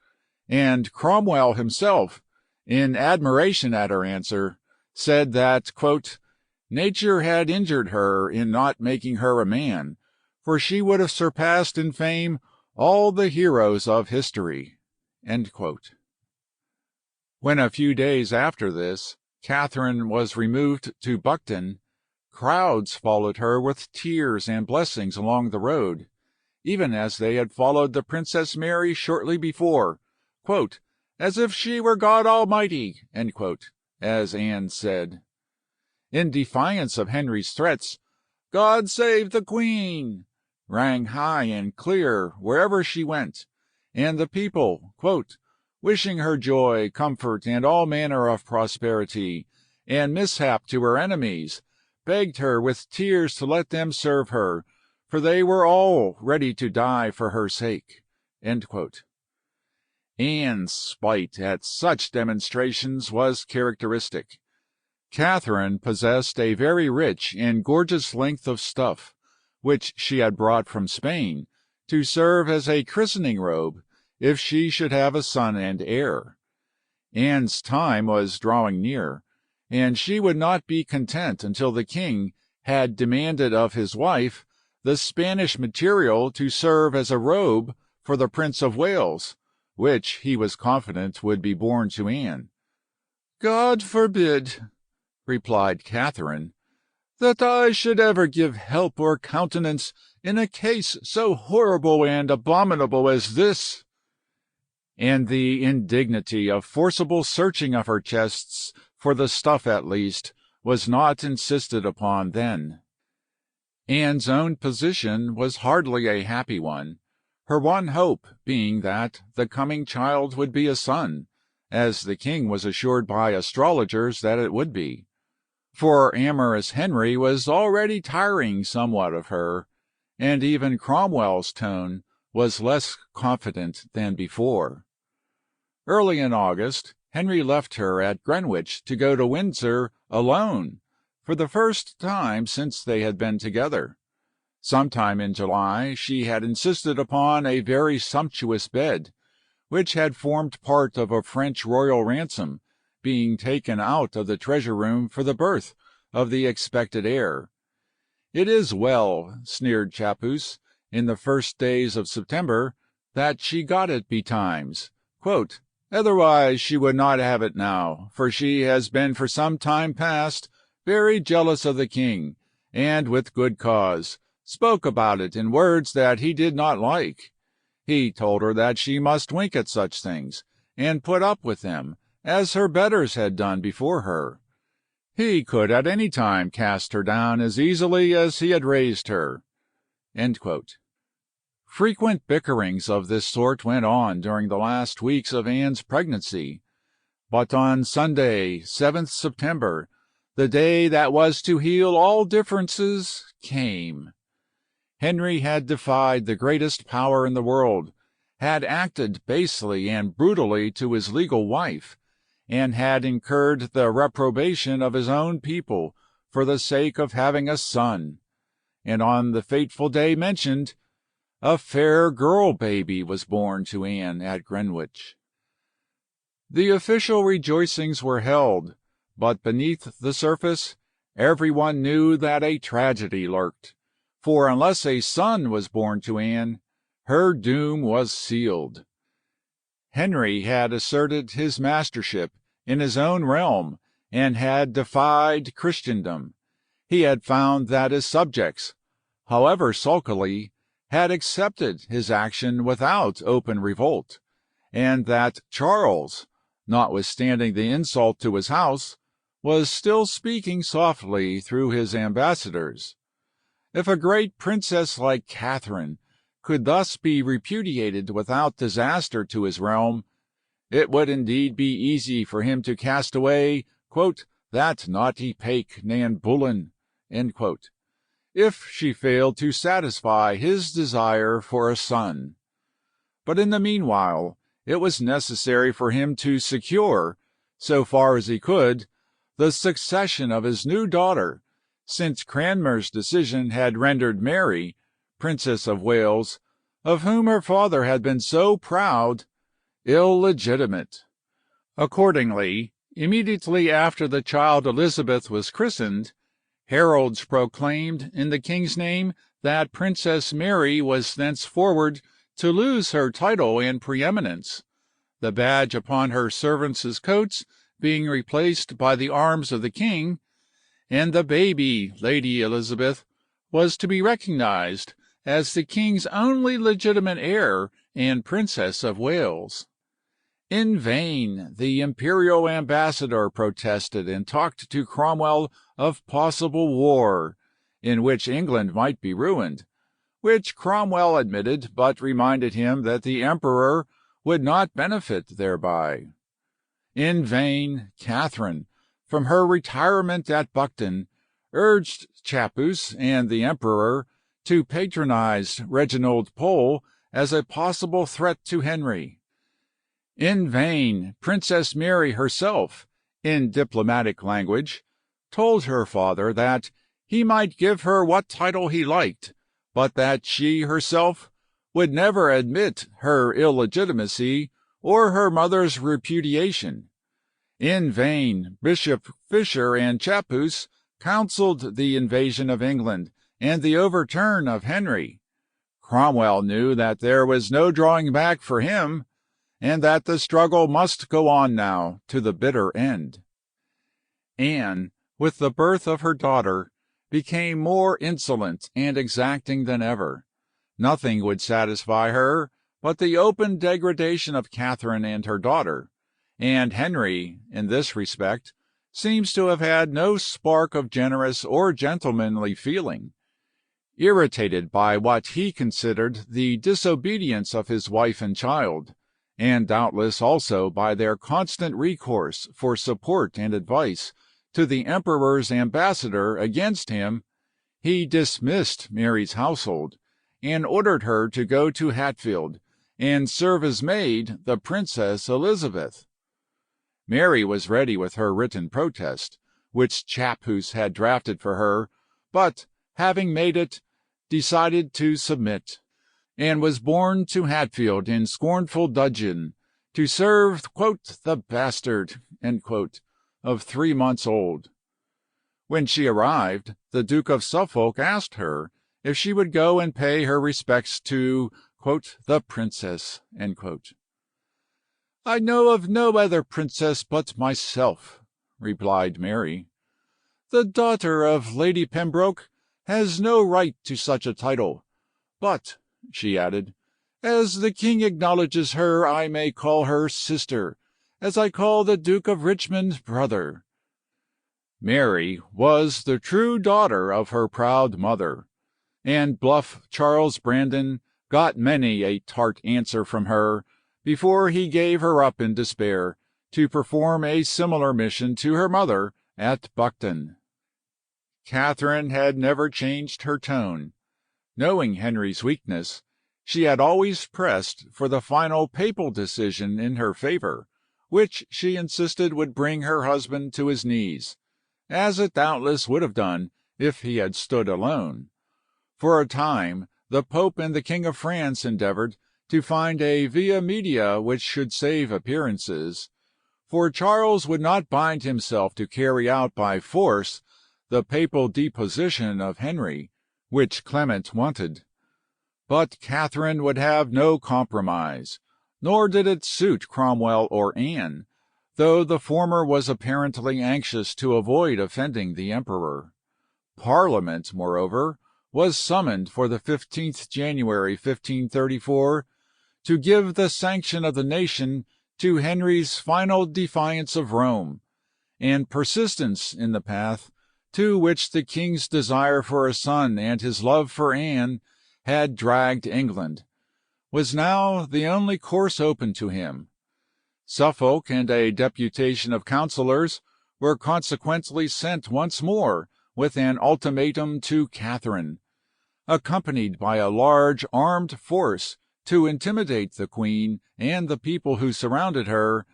and Cromwell himself, in admiration at her answer, said that, quote, "Nature had injured her in not making her a man, for she would have surpassed in fame all the heroes of history." End quote. When a few days after this, Catherine was removed to Bucton, crowds followed her with tears and blessings along the road, even as they had followed the Princess Mary shortly before, quote, "as if she were God Almighty," end quote, as Anne said. In defiance of Henry's threats, "God save the Queen," rang high and clear wherever she went, and the people, quote, "wishing her joy, comfort, and all manner of prosperity, and mishap to her enemies, begged her with tears to let them serve her, for they were all ready to die for her sake." End quote. Anne's spite at such demonstrations was characteristic. Catherine possessed a very rich and gorgeous length of stuff, which she had brought from Spain, to serve as a christening robe if she should have a son and heir. Anne's time was drawing near, and she would not be content until the king had demanded of his wife the Spanish material to serve as a robe for the Prince of Wales, which he was confident would be born to Anne. "God forbid," replied Catherine, "that I should ever give help or countenance in a case so horrible and abominable as this." And the indignity of forcible searching of her chests, for the stuff at least, was not insisted upon then. Anne's own position was hardly a happy one, her one hope being that the coming child would be a son, as the king was assured by astrologers that it would be. For amorous Henry was already tiring somewhat of her, and even Cromwell's tone was less confident than before. Early in August, Henry left her at Greenwich to go to Windsor alone, for the first time since they had been together. Sometime in July she had insisted upon a very sumptuous bed, which had formed part of a French royal ransom, being taken out of the treasure-room for the birth of the expected heir. "It is well," sneered Chapus, in the first days of September, "that she got it betimes. Quote, otherwise she would not have it now, for she has been for some time past very jealous of the king, and with good cause, spoke about it in words that he did not like. He told her that she must wink at such things, and put up with them, as her betters had done before her. He could at any time cast her down as easily as he had raised her." Frequent bickerings of this sort went on during the last weeks of Anne's pregnancy, but on Sunday, 7th September, the day that was to heal all differences, came. Henry had defied the greatest power in the world, had acted basely and brutally to his legal wife, and had incurred the reprobation of his own people for the sake of having a son. And on the fateful day mentioned, a fair girl baby was born to Anne at Greenwich. The official rejoicings were held, but beneath the surface everyone knew that a tragedy lurked, for unless a son was born to Anne, her doom was sealed. Henry had asserted his mastership in his own realm and had defied Christendom. He had found that his subjects, however sulkily, had accepted his action without open revolt, and that Charles, notwithstanding the insult to his house, was still speaking softly through his ambassadors. If a great princess like Catherine could thus be repudiated without disaster to his realm, it would indeed be easy for him to cast away "that naughty pake Nan Boleyn," if she failed to satisfy his desire for a son. But in the meanwhile it was necessary for him to secure, so far as he could, the succession of his new daughter, since Cranmer's decision had rendered Mary, Princess of Wales, of whom her father had been so proud, illegitimate. Accordingly, immediately after the child Elizabeth was christened, heralds proclaimed in the king's name that Princess Mary was thenceforward to lose her title and preeminence, the badge upon her servants' coats being replaced by the arms of the king, and the baby, Lady Elizabeth, was to be recognized as the king's only legitimate heir and Princess of Wales. In vain the imperial ambassador protested and talked to Cromwell of possible war, in which England might be ruined, which Cromwell admitted, but reminded him that the emperor would not benefit thereby. In vain Catherine, from her retirement at Bucton, urged Chapuis and the emperor to patronize Reginald Pole as a possible threat to Henry. In vain Princess Mary herself, in diplomatic language, told her father that he might give her what title he liked, but that she herself would never admit her illegitimacy or her mother's repudiation. In vain Bishop Fisher and Chapuis counseled the invasion of England and the overturn of Henry. Cromwell knew that there was no drawing back for him, and that the struggle must go on now to the bitter end. Anne, with the birth of her daughter, became more insolent and exacting than ever. Nothing would satisfy her but the open degradation of Catherine and her daughter, and Henry, in this respect, seems to have had no spark of generous or gentlemanly feeling. Irritated by what he considered the disobedience of his wife and child, and doubtless also by their constant recourse for support and advice to the emperor's ambassador against him, he dismissed Mary's household, and ordered her to go to Hatfield and serve as maid the Princess Elizabeth. Mary was ready with her written protest, which Chapuis had drafted for her, but, having made it, decided to submit, and was borne to Hatfield in scornful dudgeon, to serve "the bastard" of 3 months old. When she arrived, the Duke of Suffolk asked her if she would go and pay her respects to "the princess." "I know of no other princess but myself," replied Mary. "The daughter of Lady Pembroke has no right to such a title. But," she added, "as the king acknowledges her, I may call her sister, as I call the Duke of Richmond brother." Mary was the true daughter of her proud mother, and bluff Charles Brandon got many a tart answer from her before he gave her up in despair to perform a similar mission to her mother at Bucton. Catherine had never changed her tone. Knowing Henry's weakness, she had always pressed for the final papal decision in her favor, which she insisted would bring her husband to his knees, as it doubtless would have done if he had stood alone. For a time, the Pope and the King of France endeavored to find a via media which should save appearances, for Charles would not bind himself to carry out by force the papal deposition of Henry, which Clement wanted. But Catherine would have no compromise, nor did it suit Cromwell or Anne, though the former was apparently anxious to avoid offending the emperor. Parliament, moreover, was summoned for the 15th January 1534 to give the sanction of the nation to Henry's final defiance of Rome, and persistence in the path to which the king's desire for a son and his love for Anne had dragged England, was now the only course open to him. Suffolk and a deputation of councillors were consequently sent once more with an ultimatum to Catherine, accompanied by a large armed force to intimidate the Queen and the people who surrounded her.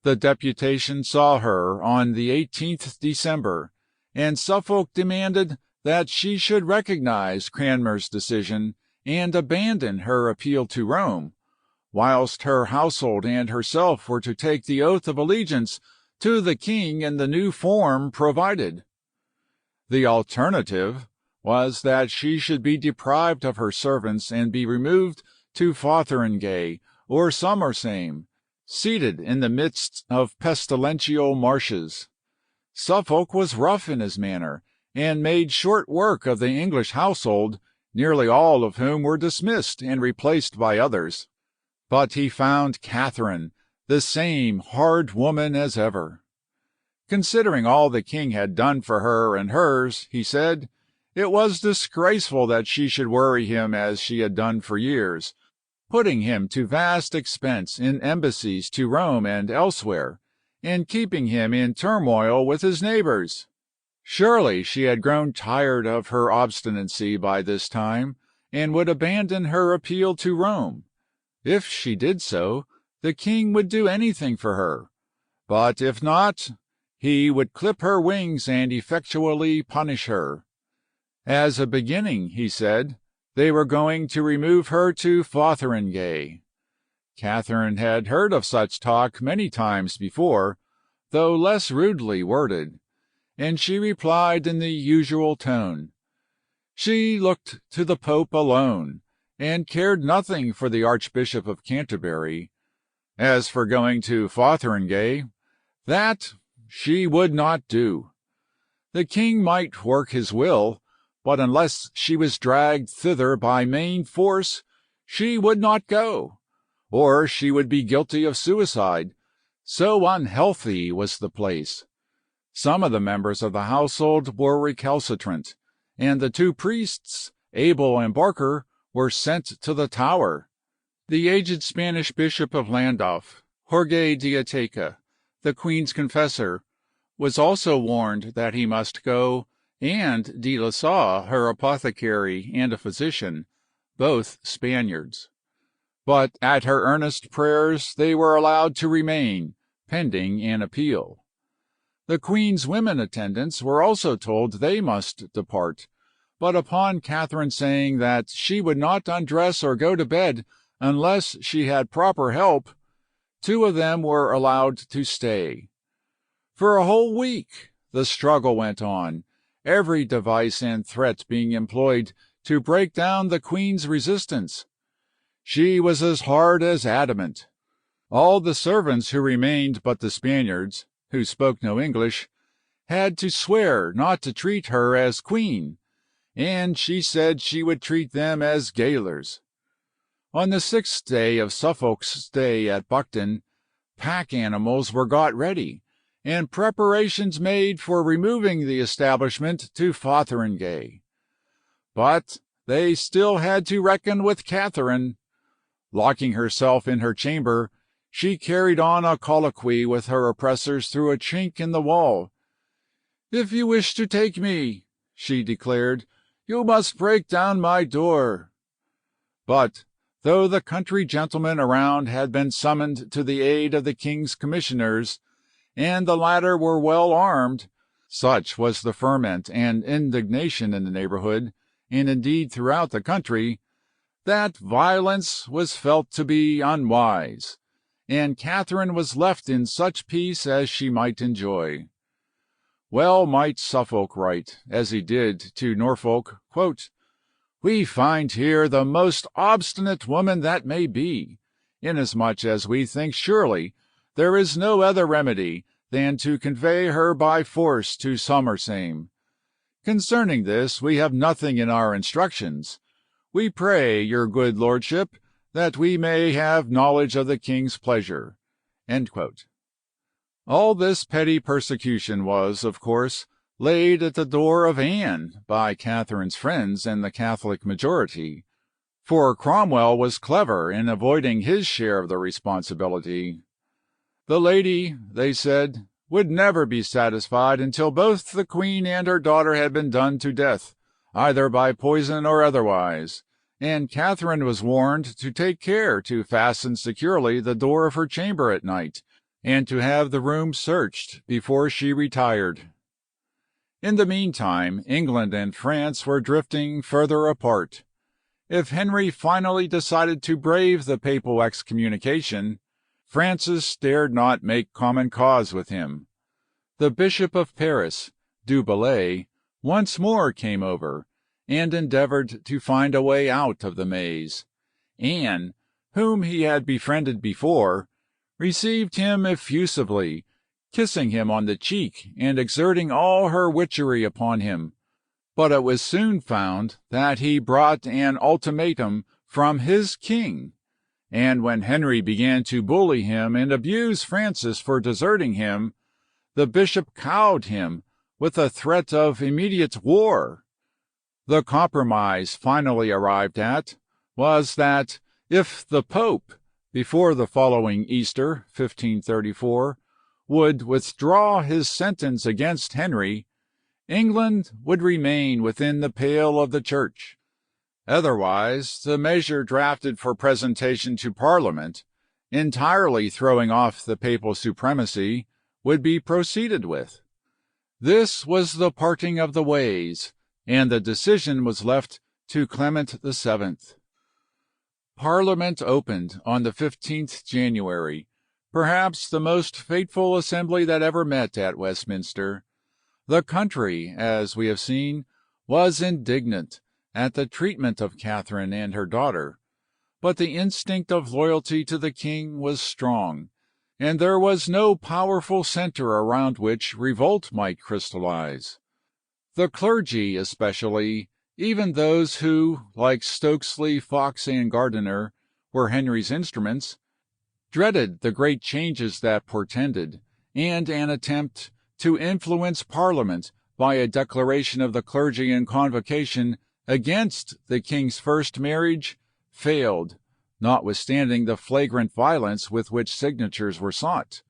The deputation saw her on the 18th December, and Suffolk demanded that she should recognize Cranmer's decision and abandon her appeal to Rome, whilst her household and herself were to take the oath of allegiance to the king in the new form provided. The alternative was that she should be deprived of her servants and be removed to Fotheringay or Somersame, seated in the midst of pestilential marshes. Suffolk was rough in his manner, and made short work of the English household, nearly all of whom were dismissed and replaced by others. But he found Catherine the same hard woman as ever. Considering all the king had done for her and hers, he said, it was disgraceful that she should worry him as she had done for years, putting him to vast expense in embassies to Rome and elsewhere, and keeping him in turmoil with his neighbors. Surely she had grown tired of her obstinacy by this time, and would abandon her appeal to Rome. If she did so, the king would do anything for her. But if not, he would clip her wings and effectually punish her. As a beginning, he said, they were going to remove her to Fotheringay. Catherine had heard of such talk many times before, though less rudely worded, and she replied in the usual tone. She looked to the Pope alone, and cared nothing for the Archbishop of Canterbury. As for going to Fotheringay, that she would not do. The king might work his will, but unless she was dragged thither by main force, she would not go, or she would be guilty of suicide. So unhealthy was the place. Some of the members of the household were recalcitrant, and the two priests, Abel and Barker, were sent to the Tower. The aged Spanish Bishop of Llandaff, Jorge de Ateca, the Queen's confessor, was also warned that he must go, and de la Salle, her apothecary and a physician, both Spaniards. But at her earnest prayers they were allowed to remain, pending an appeal. The Queen's women attendants were also told they must depart, but upon Catherine saying that she would not undress or go to bed unless she had proper help, 2 of them were allowed to stay. For a whole week the struggle went on, every device and threat being employed to break down the Queen's resistance. She was as hard as adamant. All the servants who remained but the Spaniards, who spoke no English, had to swear not to treat her as queen, and she said she would treat them as gaolers. On the 6th day of Suffolk's stay at Bucton, pack animals were got ready, and preparations made for removing the establishment to Fotheringay. But they still had to reckon with Catherine. Locking herself in her chamber, she carried on a colloquy with her oppressors through a chink in the wall. "If you wish to take me," she declared, "you must break down my door." But, though the country gentlemen around had been summoned to the aid of the king's commissioners, and the latter were well armed, such was the ferment and indignation in the neighborhood, and indeed throughout the country, that violence was felt to be unwise, and Catherine was left in such peace as she might enjoy. Well might Suffolk write, as he did to Norfolk, quote, "We find here the most obstinate woman that may be, inasmuch as we think surely there is no other remedy than to convey her by force to Somersame. Concerning this we have nothing in our instructions. We pray your good lordship that we may have knowledge of the king's pleasure." End quote. All this petty persecution was, of course, laid at the door of Anne by Catherine's friends and the Catholic majority, for Cromwell was clever in avoiding his share of the responsibility. The lady, they said, would never be satisfied until both the queen and her daughter had been done to death, either by poison or otherwise, and Catherine was warned to take care to fasten securely the door of her chamber at night, and to have the room searched before she retired. In the meantime, England and France were drifting further apart. If Henry finally decided to brave the papal excommunication, Francis dared not make common cause with him. The Bishop of Paris, Du Bellay, once more came over, and endeavored to find a way out of the maze. Anne, whom he had befriended before, received him effusively, kissing him on the cheek and exerting all her witchery upon him. But it was soon found that he brought an ultimatum from his king, and when Henry began to bully him and abuse Francis for deserting him, the bishop cowed him with a threat of immediate war. The compromise finally arrived at was that if the Pope, before the following Easter, 1534, would withdraw his sentence against Henry, England would remain within the pale of the Church. Otherwise, the measure drafted for presentation to Parliament, entirely throwing off the papal supremacy, would be proceeded with. This was the parting of the ways, and the decision was left to Clement VII. Parliament opened on the 15th January, perhaps the most fateful assembly that ever met at Westminster. The country, as we have seen, was indignant at the treatment of Catherine and her daughter, but the instinct of loyalty to the king was strong, and there was no powerful centre around which revolt might crystallize. The clergy especially, even those who, like Stokesley, Fox, and Gardiner, were Henry's instruments, dreaded the great changes that portended, and an attempt to influence Parliament by a declaration of the clergy in convocation against the king's first marriage failed, notwithstanding the flagrant violence with which signatures were sought.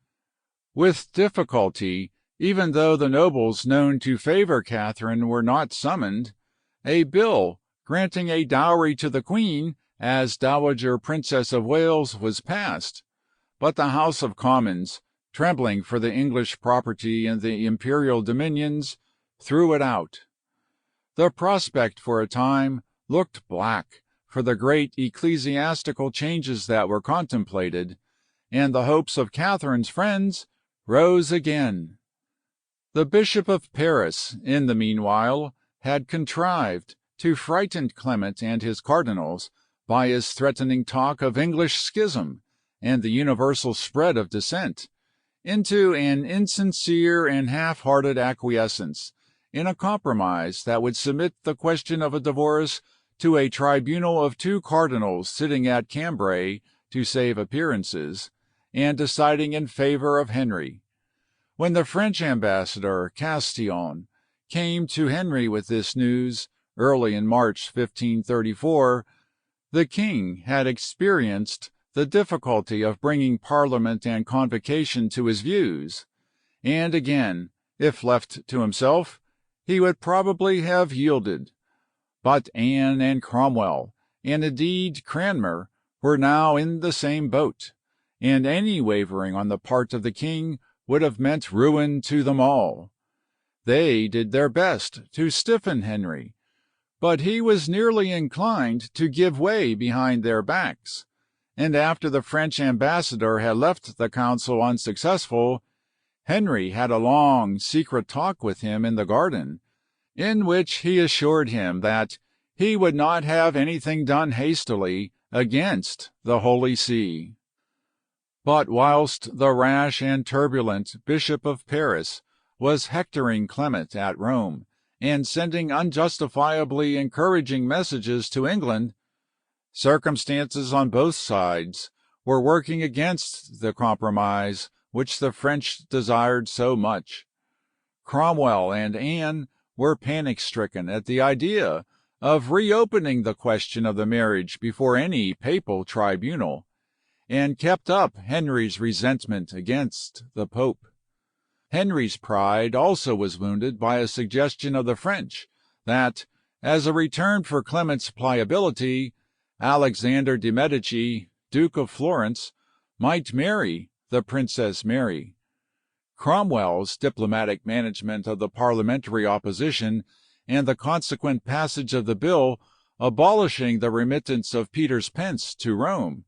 With difficulty, even though the nobles known to favor Catherine were not summoned, a bill granting a dowry to the Queen as Dowager Princess of Wales was passed, but the House of Commons, trembling for the English property in the imperial dominions, threw it out. The prospect for a time looked black for the great ecclesiastical changes that were contemplated, and the hopes of Catherine's friends rose again. The Bishop of Paris, in the meanwhile, had contrived to frighten Clement and his cardinals by his threatening talk of English schism and the universal spread of dissent, into an insincere and half-hearted acquiescence in a compromise that would submit the question of a divorce to a tribunal of 2 cardinals sitting at Cambray to save appearances, and deciding in favor of Henry. When the French ambassador, Castillon, came to Henry with this news early in March 1534, the king had experienced the difficulty of bringing Parliament and Convocation to his views, and again, if left to himself, he would probably have yielded. But Anne and Cromwell, and indeed Cranmer, were now in the same boat, and any wavering on the part of the king would have meant ruin to them all. They did their best to stiffen Henry, but he was nearly inclined to give way behind their backs, and after the French ambassador had left the council unsuccessful, Henry had a long secret talk with him in the garden, in which he assured him that he would not have anything done hastily against the Holy See. But whilst the rash and turbulent Bishop of Paris was hectoring Clement at Rome, and sending unjustifiably encouraging messages to England, circumstances on both sides were working against the compromise which the French desired so much. Cromwell and Anne were panic-stricken at the idea of reopening the question of the marriage before any papal tribunal, and kept up Henry's resentment against the Pope. Henry's pride also was wounded by a suggestion of the French that, as a return for Clement's pliability, Alexander de' Medici, Duke of Florence, might marry the Princess Mary. Cromwell's diplomatic management of the parliamentary opposition and the consequent passage of the bill abolishing the remittance of Peter's pence to Rome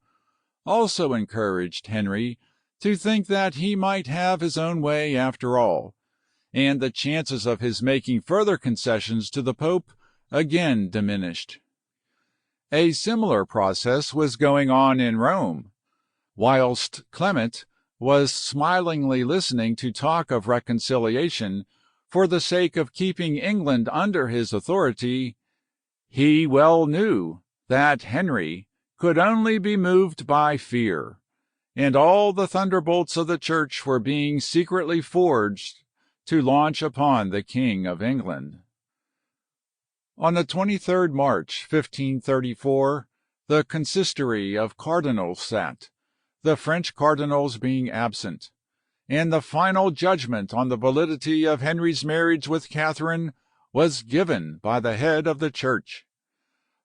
also encouraged Henry to think that he might have his own way after all, and the chances of his making further concessions to the Pope again diminished. A similar process was going on in Rome. Whilst Clement was smilingly listening to talk of reconciliation for the sake of keeping England under his authority, he well knew that Henry could only be moved by fear, and all the thunderbolts of the Church were being secretly forged to launch upon the King of England. On the 23rd March, 1534, the consistory of cardinals sat, the French cardinals being absent, and the final judgment on the validity of Henry's marriage with Catherine was given by the head of the Church.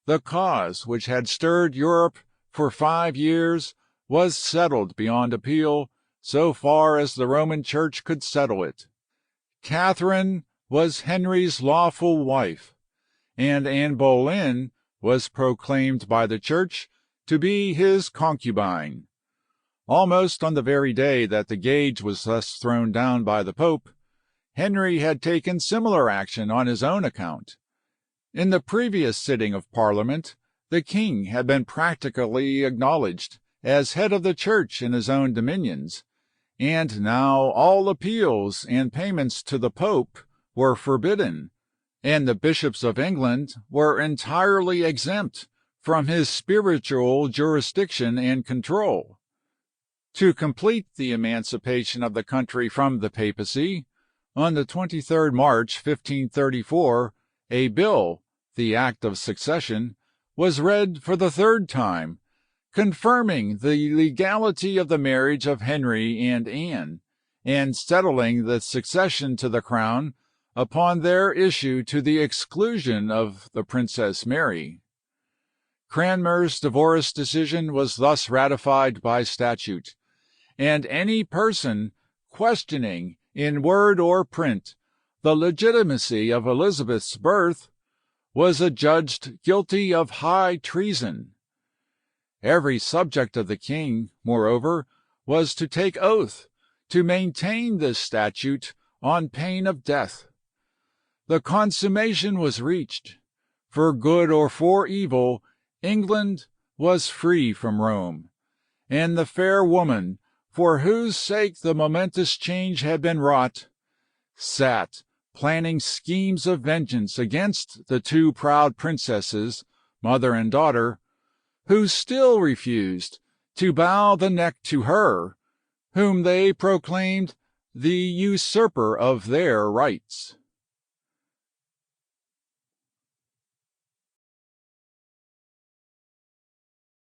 The cause which had stirred Europe for 5 years was settled beyond appeal so far as the Roman Church could settle it. Catherine was Henry's lawful wife, and Anne Boleyn was proclaimed by the Church to be his concubine. Almost on the very day that the gage was thus thrown down by the Pope, Henry had taken similar action on his own account. In the previous sitting of Parliament, the king had been practically acknowledged as head of the Church in his own dominions, and now all appeals and payments to the Pope were forbidden, and the bishops of England were entirely exempt from his spiritual jurisdiction and control. To complete the emancipation of the country from the papacy, on the 23rd March, 1534, a bill, the Act of Succession, was read for the 3rd time, confirming the legality of the marriage of Henry and Anne, and settling the succession to the crown upon their issue to the exclusion of the Princess Mary. Cranmer's divorce decision was thus ratified by statute, and any person questioning in word or print the legitimacy of Elizabeth's birth was adjudged guilty of high treason. Every subject of the king, moreover, was to take oath to maintain this statute on pain of death. The consummation was reached. For good or for evil, England was free from Rome, and the fair woman, for whose sake the momentous change had been wrought, sat planning schemes of vengeance against the two proud princesses, mother and daughter, who still refused to bow the neck to her whom they proclaimed the usurper of their rights.